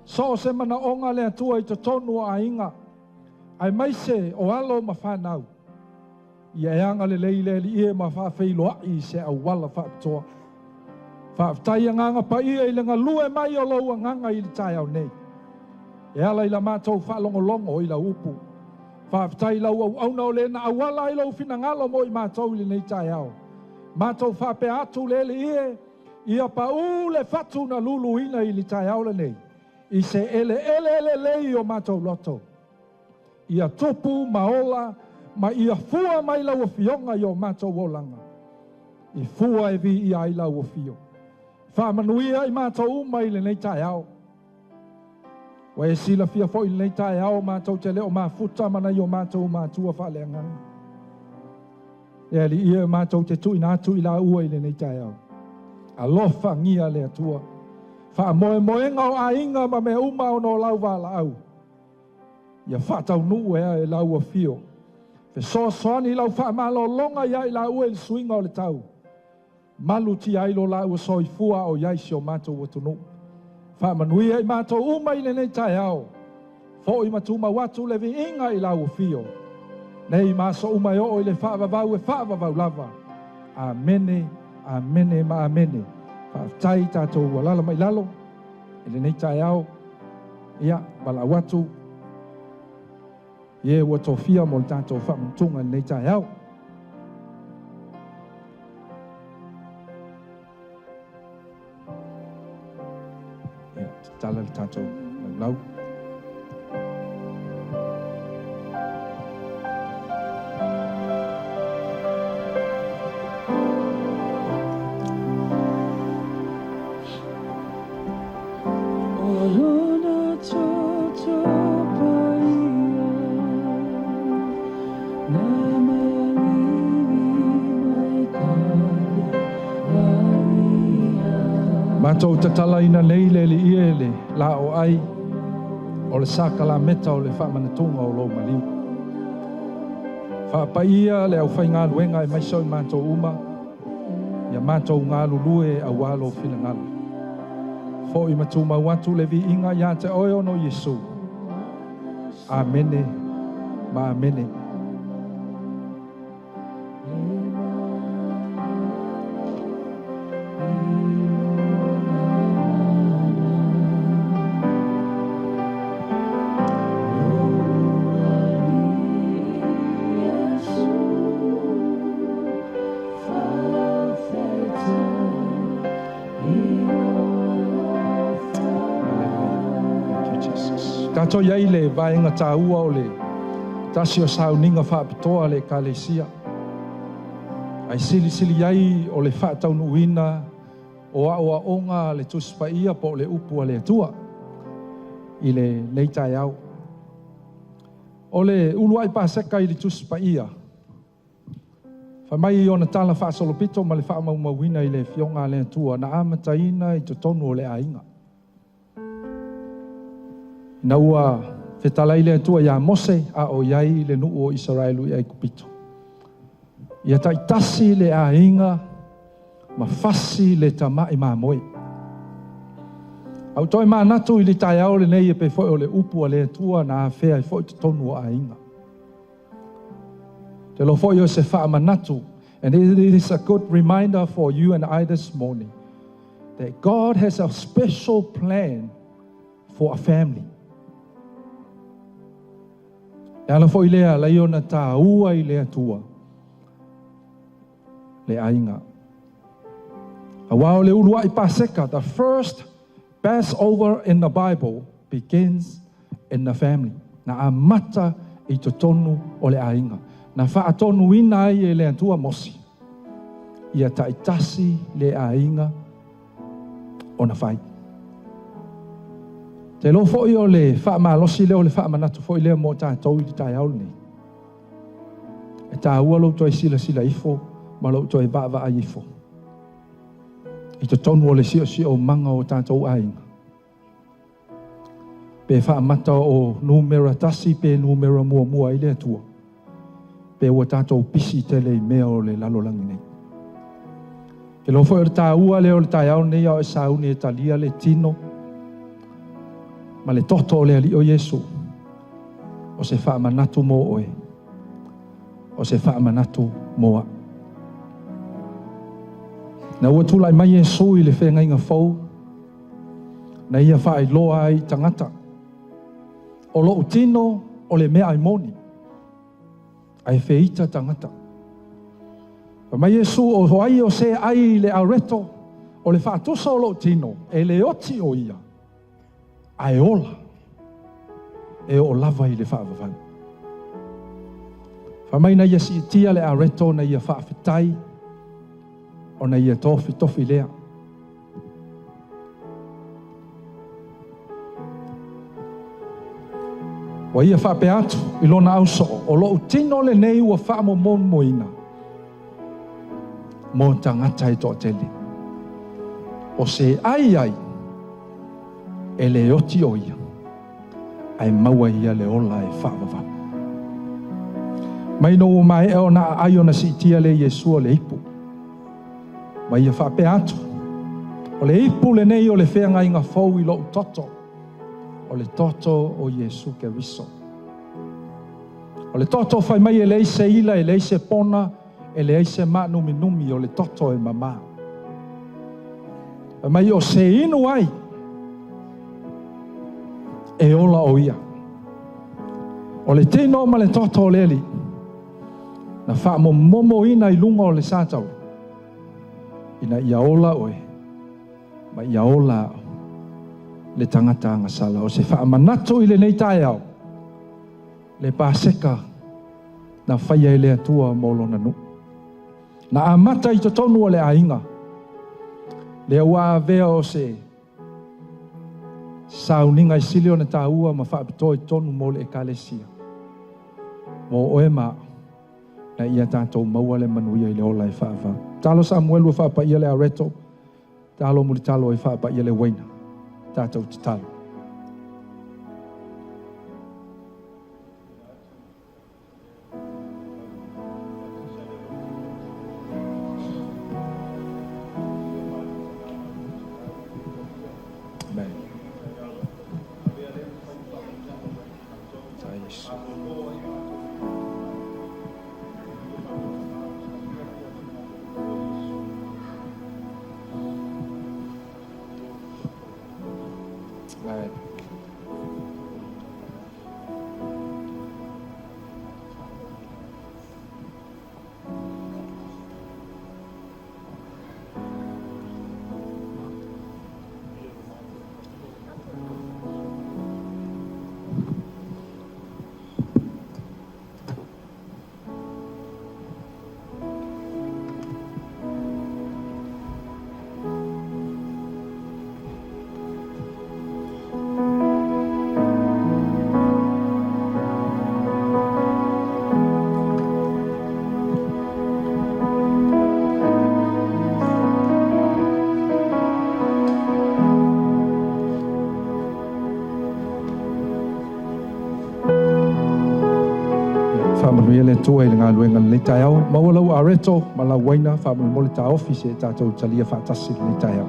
Speaker 2: So se mana onga le atua i te tonu a inga. Ai maise o alo ma whanau. Ia eanga le leile li ie ma whaafei loa i se au wala whaaptoa. Whaaftai nganga pa ia i lenga lue mai o loua nganga i le tai au nei. E ala i la mātou whaalongolongo i la upu. Whaaftai lau au auna o le na awala i lau fina ngalo mo i mātou i le nei tai au. Mātou whaape atu le li ie. Ia pa u le fatu na lulu ina i le tai au le nei. I se ele lei o mātou loto. Ia tupu maola. Ma ia fua mai lau fionga i o mātou o langa. I fua e vi i ai lau fio. Whamanuia i mātou mai le nei tai au. Wa e sila fia fo i le nei tai au mātou te leo mā futa mana i o mātou mātua whaaleangang. E li ia mātou te tui nātu i la ua i le nei tai au. Alofa ngia le atua. Wha moenga o a inga ma me uma o no lau wala au. Ia whatau nuu e lau fio. Fe so soani lau wha malo longa ia i la ue le suinga o le tau. Malu ti ailo la ua soifua o iai si o mātou watunu. Wha manuia i mātou uma i le nei tai au. Fo i matuma watu le vi inga i la ua fio. Nei maso uma i o i le wha vavau e wha vavau lava. Amene, amene ma amene. Wha tai tātou walala mai lalo. I le nei tai au. Ia, wala watu. Ie ua tofia mo le tātou wha mantunga nei tai au. Ia, tala le tātou lau. Mātou tatala ina nei le li ie le la o ai o le saka la meta o le whamanatunga o lo maliu. Whapaia le au whai ngā luenga e maisau i mātou uma ia mātou ngā lulue a walo whina ngala. Fo i matuma watu le vi inga ia te oe ono Yesu. Amene, ma amene. Tato iai le vaenga tāua o le tasi o Sauniga whaapitoa le kalesia. Ai sili iai o le whaataunuina o a onga le tuspaia po le upua le atua i le neitai au. O le uluai paseka i le tuspaia. Whamai i ona tala whaasolopito ma le whaamaumawina i le fionga le atua na amataina i totonu o le ainga. Na ua whetala i le atua ia Mose a o iai le nuu o Israelu i ai kupito. Ia taitasi le ainga ma fasi le tamai ma moe. Au toi maa natu i li tai au le nei e pe foi o le upu a le atua na a whea i foi te tonu o ainga. Te lo foi o se wha manatu. And it is a good reminder for you and I this morning that God has a special plan for a family. E ala fo i lea la iona tā ua i lea tua. Le ainga. A wao le ulua i paseka. The first Passover in the Bible begins in the family. Na a mata i to tonu o le ainga. Na wha atonu ina ai e lea tua mosi. Ia taitasi le ainga o na whai. Te lo fo i o le wha malosi leo le wha manatu fo i leo mo tātou i tai au nei. E tā ua lo toi sila ifo, ma lo toi vaa a ifo. I te tonu o le si o manga o tātou ainga. Pe wha mata o numera tasi pe numera mua i lea tua. Pe ua tātou pisi tele i mea o le lalolangi nei. Ke lo fo i o tā ua leo le tai au nei au e sauni e talia le tino. Ma le toto o le ali o Yesu. O se wha manatu mo oe. O se wha manatu moa. Na ua tula i mai Yesu i le whenga inga fau. Na ia wha i loa ai tangata. O lo utino o le mea ai moni. Ai whiita tangata. Pa mai Yesu o hoai o se ai le areto. O le wha atusa o lo utino. E le oti o ia. Ai ola e o lava i le whaavavau. Whamai na ia si tia le areto na ia whaafetai o na ia tofi lea. Wa ia whaape atu i lona auso o lo utino le nei ua whaamo mon moina. Mo tangata i tō tele. O se ai e le oti o ia ai maua ia le ola e whaavava. Mai no mai e ona ai ona si tia le Yesu le ipu. Mai e whape atu. O le ipu le nei o le whenga inga fau I lo toto. O le toto o Yesu ke riso. O le toto fai mai e leise ila, e leise pona, e leise ma numi numi o le toto e mama. E mai o se inu ai, e ola o ia. O le tino ma le toto o leli, na wha mo momo ina I lunga o le sātau. Ina ia ola oe, ma ia ola le tangata ngasala. O se wha manatu I le nei tae au, le pāseka na whaia I le atua molo nanu. Na amata I totonu o le ainga, le awa vea o se Sauniga I sili o na tāua ma whaapito I tonu mo le ekalesia. Mo oe ma na ia tātou maua le manuia I le ola I whaava. Talo Samuelu e whaapa ia le areto, talo muli talo e whaapa ia le waina, tātou te talo. Whamanuia le tua I le ngā luenga le tai au. Mawalau areto, malau waina, whamanu mole tā office e tātou talia whaatasi le tai au.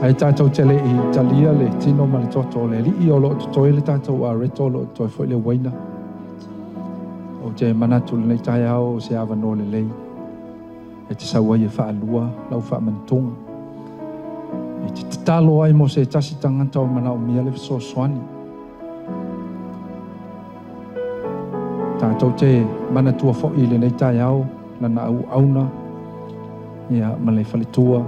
Speaker 2: Ai tātou te le I talia le tino ma le toto le li I o lo toi le tātou a reto lo toi foi le waina. O te manatu le nei tai au o se awa no le lei. E te saua I e wha alua, lau wha mantunga. E te talo ai mo se tasi tangata o mana o mia le so swani. Tātou te manatua foi le nei tai au, lana au auna. Ia ma le whalitua.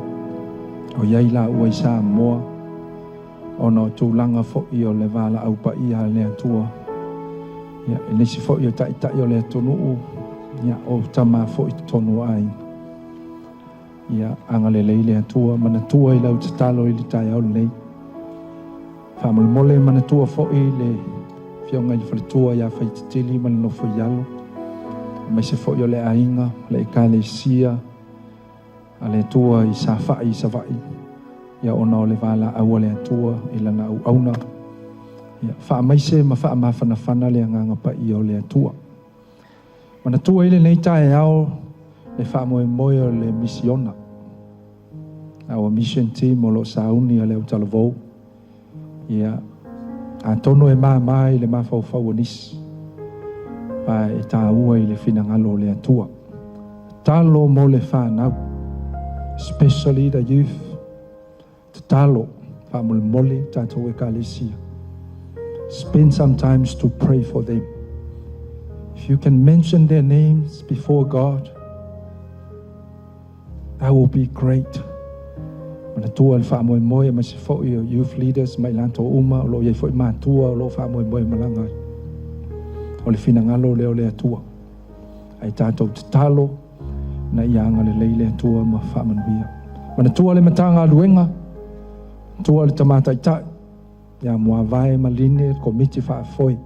Speaker 2: O iai la ua I sa moa, o no tūlanga fo'i o le wala au pa ia le atua. Ia, e nisi fo'i o tai o le atonuu, ia o tama fo'i tonu ai. Ia, anga le lei le atua, manatua I lau te talo I le tai au lei. Whamul mole manatua fo'i le fionga I whalitua ia whai te tili man no fo'i alo. Mai se fo'i o le ainga, le ka le sia, ale tua I sa fa'i sa fa'i ia ona o le wala au le tua I lana au auna ia fa'a mai se ma fa'a mawhanawhana le anganga pa I o le tua mana tua I le nei tae au le fa'a moe moe o le misiona au mission team o lo sauni a le au talavou ia a tono e maa I le mawhau anis pa e tā ua I le finangalo le tua talo mo le whanau especially the youth, te talo, whamul mole, tātou e kālesia. Spend some time to pray for them. If you can mention their names before God, that will be great. Mana tua le whamoe moe, ma se fōi o youth leaders, mai lanto uma, o lo iei fōi mātua, o lo whamoe moe malanga. O le finangalo leo le atua. Ai tātou te talo, na ianga le leile tua ma whamanuia. Mana tua le matanga aluenga, tua le tamata itai, ia mua vai maline komiti whaafoi.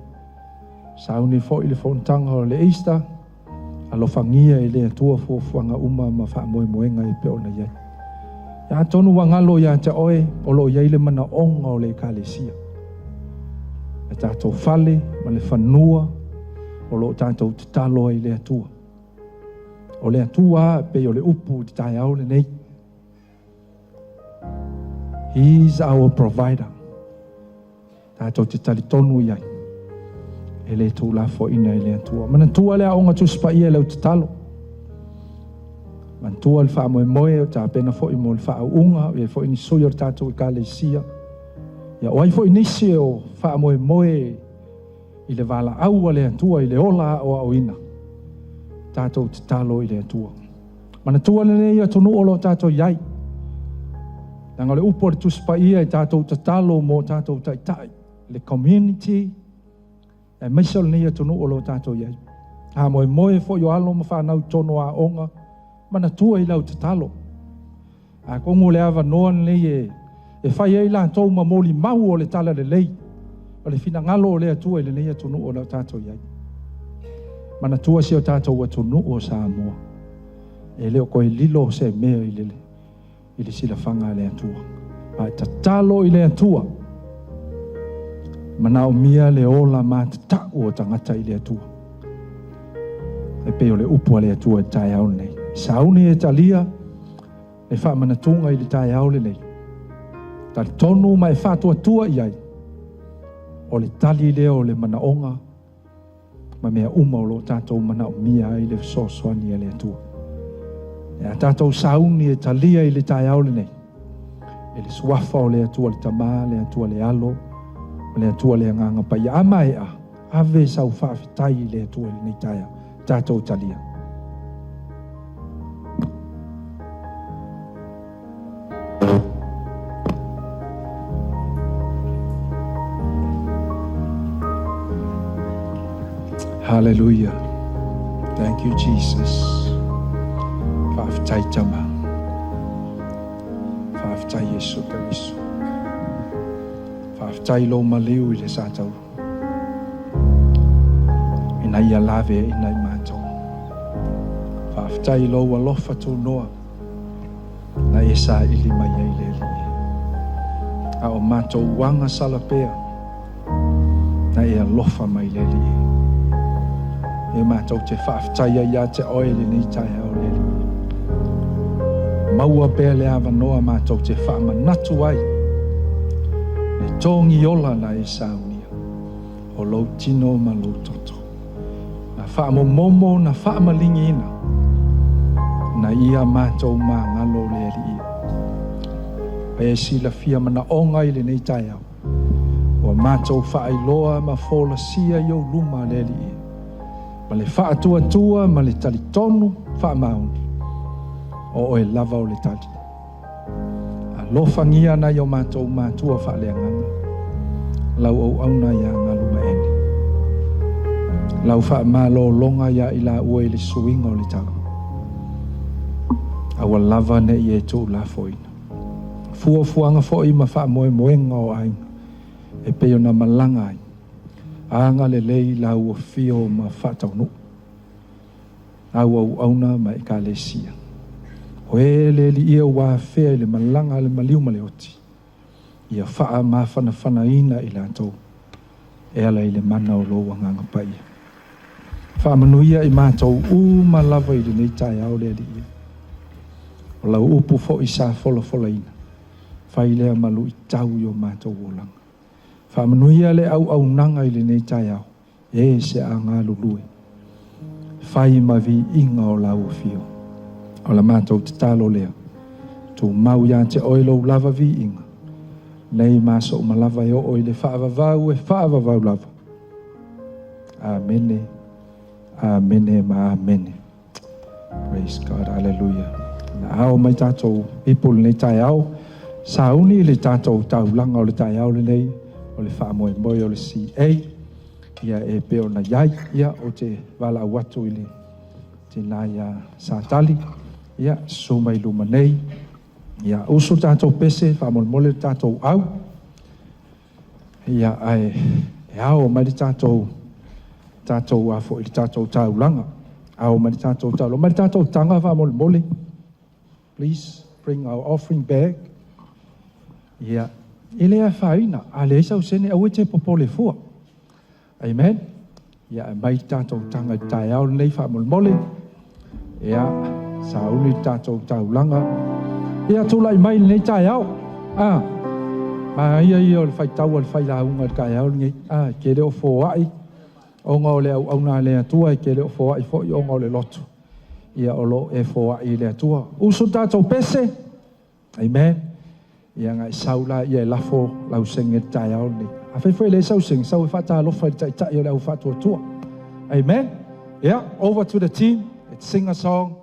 Speaker 2: Sauni fōi le whontanga o le Easter, alofangia I le tua fuanga uma ma whaamoe moenga I peo na iei. Ia tonu wangalo ia te oe, o lo iei le mana onga o le kalesia. E tātou whale, ma le whanua, o lo tātou te talo I le tua. O le atua pe o le upu te tai au le nei. He is our provider. Tātou te tali tonu iai. E le tū la fo ina I le atua. Mana tua le aonga tuspa ia leu te talo. Man tua le wha moe moe o tā pena fo I mo le wha unga. Ia fo ini sui o tātou I ka le sia. Ia oai fo inisi o wha moe moe I le wala au le atua I le ola o au ina. Tātou te talo I le atua. Mana tua le nei atonu olo tātou iai. Nanga le upo le tuspa ia I tātou te talo mo tātou tai. Le community. E maisa le nei atonu olo tātou iai. Ha moe moe fo yo alo ma whanau tono a onga. Mana tua I lau te talo. A kongo le awa noa nei e whai ei la tau ma moli mau o le tala le lei. O le fina ngalo o le atua I le nei atonu olo tātou iai. Mana tua si o tātou atunu o Samoa. E leo koe lilo se mea I le sila whanga le atua. Pa ta talo I le atua. Mana o mia le ola matata o tangata i le atua. E pe o le upu le atua e tai au nei. Sauni e talia, e wha manatunga i le tai au le nei. Tali tonu ma e wha tua iai. O le tali leo le manaonga, ma mea uma o lo tātou mana o mia i le sosoani e le atua. E a tātou sauni e talia i le tai au le nei. E le suafa o le atua le tamā, le atua le alo, le atua le nganga pa ia amai a ave sau whaafitai le atua le nei taia tātou talia. Hallelujah. Thank you, Jesus. Whaafitai tama. Whaafitai Yesu Karisto. Whaafitai lo maliu i le sātau. Ina ia lave e ina i mātou. Whaafitai lo alofa tō noa. Na e sā ili mai ei le li. A o mātou wanga salapea. Na e alofa mai le li. E mātou te whaafitai a ia te oele ni tai au le li. Maua pēr le awa noa mātou te whaamanatu ai. Le tongi ola na e saunia. O lo tino ma lo toto. Na whaamomomo na whaamalingi ina. Na ia mātou mā ngalo le li ia. E sila fia mana onga i le nei tai au. O mātou whaailoa ma fola sia i o luma le li ia. Ma le whaatua ma le tali tonu whaamauni. O e lava o le tali. A lofangia na i o mātou mātua whaaleanganga. Lau au auna ia ngalu maene. Lau whaamalo longa ia i la ua i le suinga o le tago. Awa lava ne i e tū la foina. Fuafuanga fo i ma whaamoe moenga o ainga. E peo na malanga ai. Anga le lei la ua fio ma whatau nu. Au au auna ma e ka le sia. O e le li ia wā whea le malanga le maliu ma le oti. Ia whaa ma whana ina i la tau. E ala i le mana o loa nganga paia. Wha manuia i mātou ma lava i le nei tai au le li ia. O lau upu fo i sa fola ina. Whai lea malu i tau i o mātou o langa. Wha manuia le au nanga i le nei tai au. E se a ngā lulue. Whai ma vi inga o lau fio. O la mātou te talo lea. Tu mau ia te oilo lava vi inga. Nei māso o malava e o oile whaavavau e whaavavau lava. Amene. Amene ma amene. Praise God. Hallelujah. Na ao mai tātou people nei tai au. Sauni le tātou taulanga o le tai au le nei. O le whaamoe moe o le CA. Ia e peo na iai. Ia o te wala watu i le te naia sātali. Ia suma i luma nei. Ia uso tātou pese. Whaamoe mole tātou au. Ia ai. E ao mai le tātou a fo i tātou taulanga. Ao mai le tātou taulanga. Mai le tātou tanga whaamoe mole. Please bring our offering bag. Ia. Ele a whaina, a le isa usene au e te popole fua. Amen. Ia mai tātou tanga i tai au nei whaamole mole. Ia sauni tātou taulanga. Ia tūlai mai nei tai au. Ma ia o le whaitau o le whailaunga le kai au ngai. Kere o fōai. O ngā o le au na le atua, kere o fōai fōi o ngā o le lotu. Ia o lo e fōai le atua. Uso tātou pese. Amen. Ia ngai saula ia lafo lau senge tai au ni. A foi le sau sing sau fata lo fa tai o lau fatu tua. Amen. Yeah, over to the team. Let's sing a song.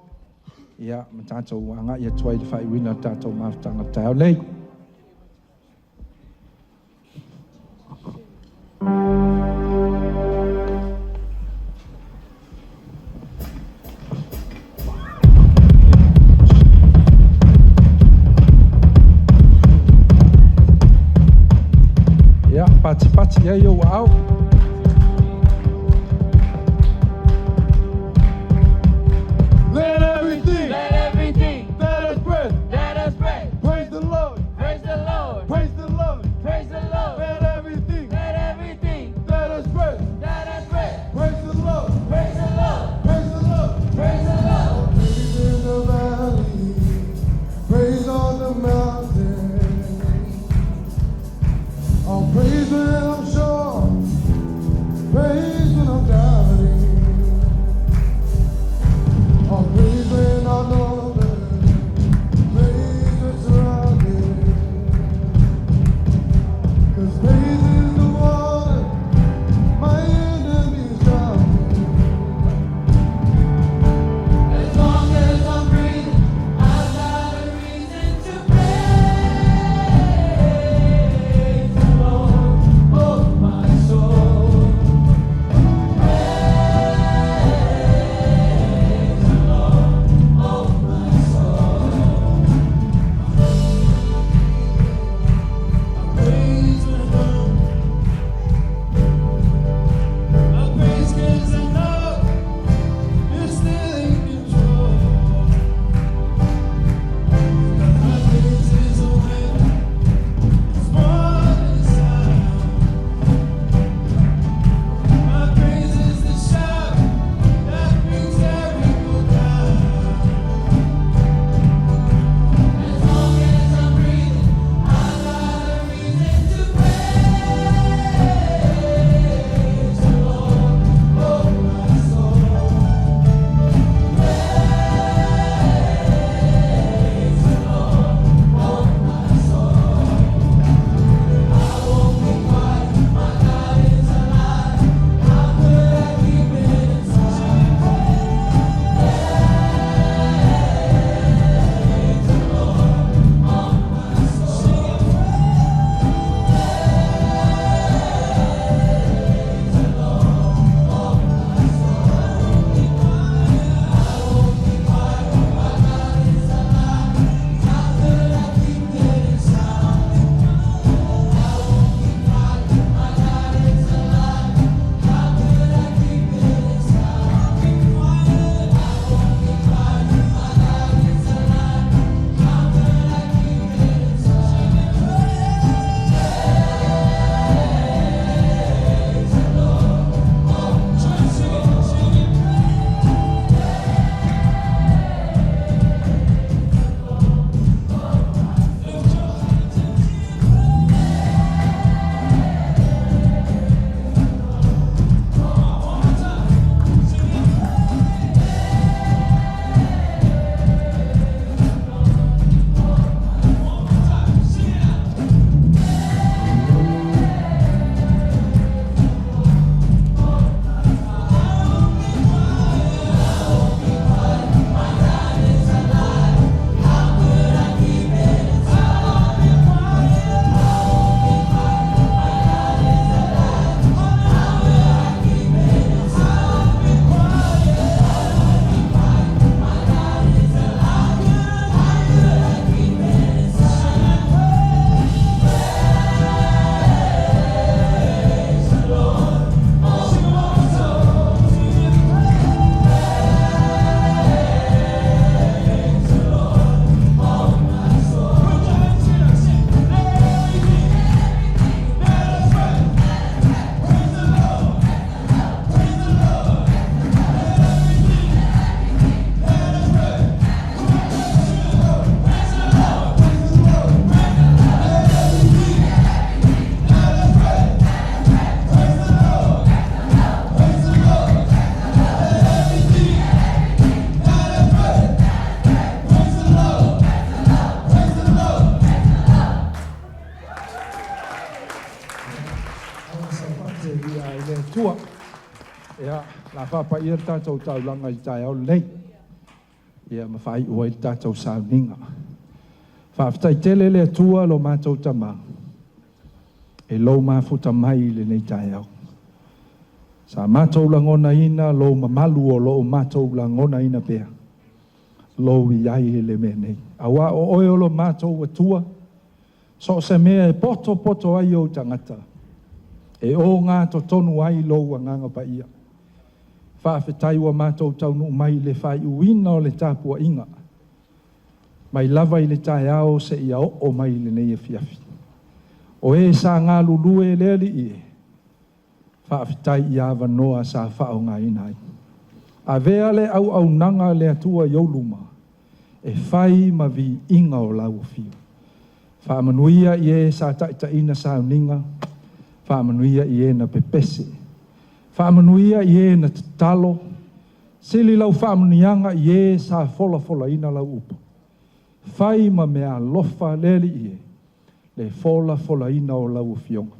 Speaker 2: Yeah, matato anga ia twai fa wina tato ma tanga tai au nei. Pati ya yo wow.
Speaker 6: Let everything that has breath praise the Lord.
Speaker 7: Praise the Lord.
Speaker 6: Praise the Lord.
Speaker 7: Praise the Lord.
Speaker 6: Let everything
Speaker 7: Let everything
Speaker 2: ai le tua. Ia, la whapa ia tātou taulanga I tai au lei. Ia mawhai ua I tātou Sauniga. Whawhtai tele le tua lo mātou tamā. E lo mafuta mai le nei tai au. Sa mātou langona ina lo mamalu o lo mātou langona ina pea. Lo I ai le me nei. Awa o oe o lo mātou atua. So se mea e poto ai o tangata. E o ngā to tonu ai lo nganga pa ia. Whawhetai wa mātou taunu mai le whai uina o le tāpua inga. Mai lava I le tai ao se ia o mai le nei e fiafi. O e sa ngā lulue le li I e. Whawhetai I awa noa sa whao ngā inai. A vea le au nanga le atua ioluma. E whai ma vi inga o lau fio. Whaamanuia I e sa taita ina Sauniga. Whaamanuia I e na pepese. Whaamanuia I e na tatalo. Sili lau whaamanuianga I e sa fola ina lau upo. Whai ma mea lofa leli I e. Le fola ina o lau fionga.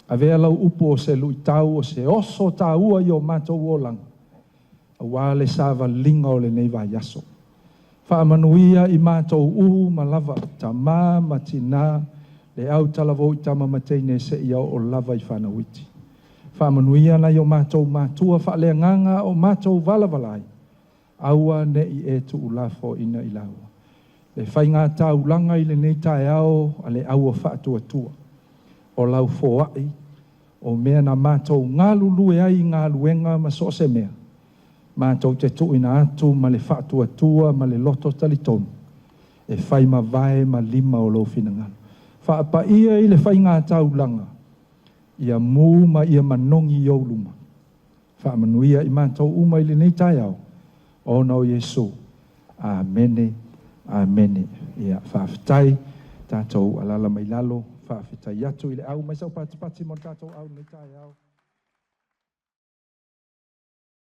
Speaker 2: A vea lau upo o se lui tau o se oso taua I o mātou o langa. A wale sa valinga o le nei vai aso. Whaamanuia I mātou ma lava ta mā matina le au talavo I tama mateine se ia o lava I whanawiti. Whaamanuia na I o mātou mātua whaalea nganga o mātou valavalai. Aua ne I e tu ulafo ina I laua. Le whainga tau langa I le nei tae ao a le aua whaatua tua. O lau foai o mea na mātou ngā lulue ai ngā luenga ma so se mea. Mātou te tuina atu ma le whaatua tua ma le loto talitonu. E whai ma vae ma lima o lo finangalo. Whaapa ia I le whainga tau langa. Ia mū ma ia manongi I luma. Whaamanuia I mātou uma I le nei tai au. O nau Yesu. Amene. Amene. Ia whaafetai tātou alala mai lalo. Whaafetai atu I le au. Mai sau pati mo tātou au nei tai au.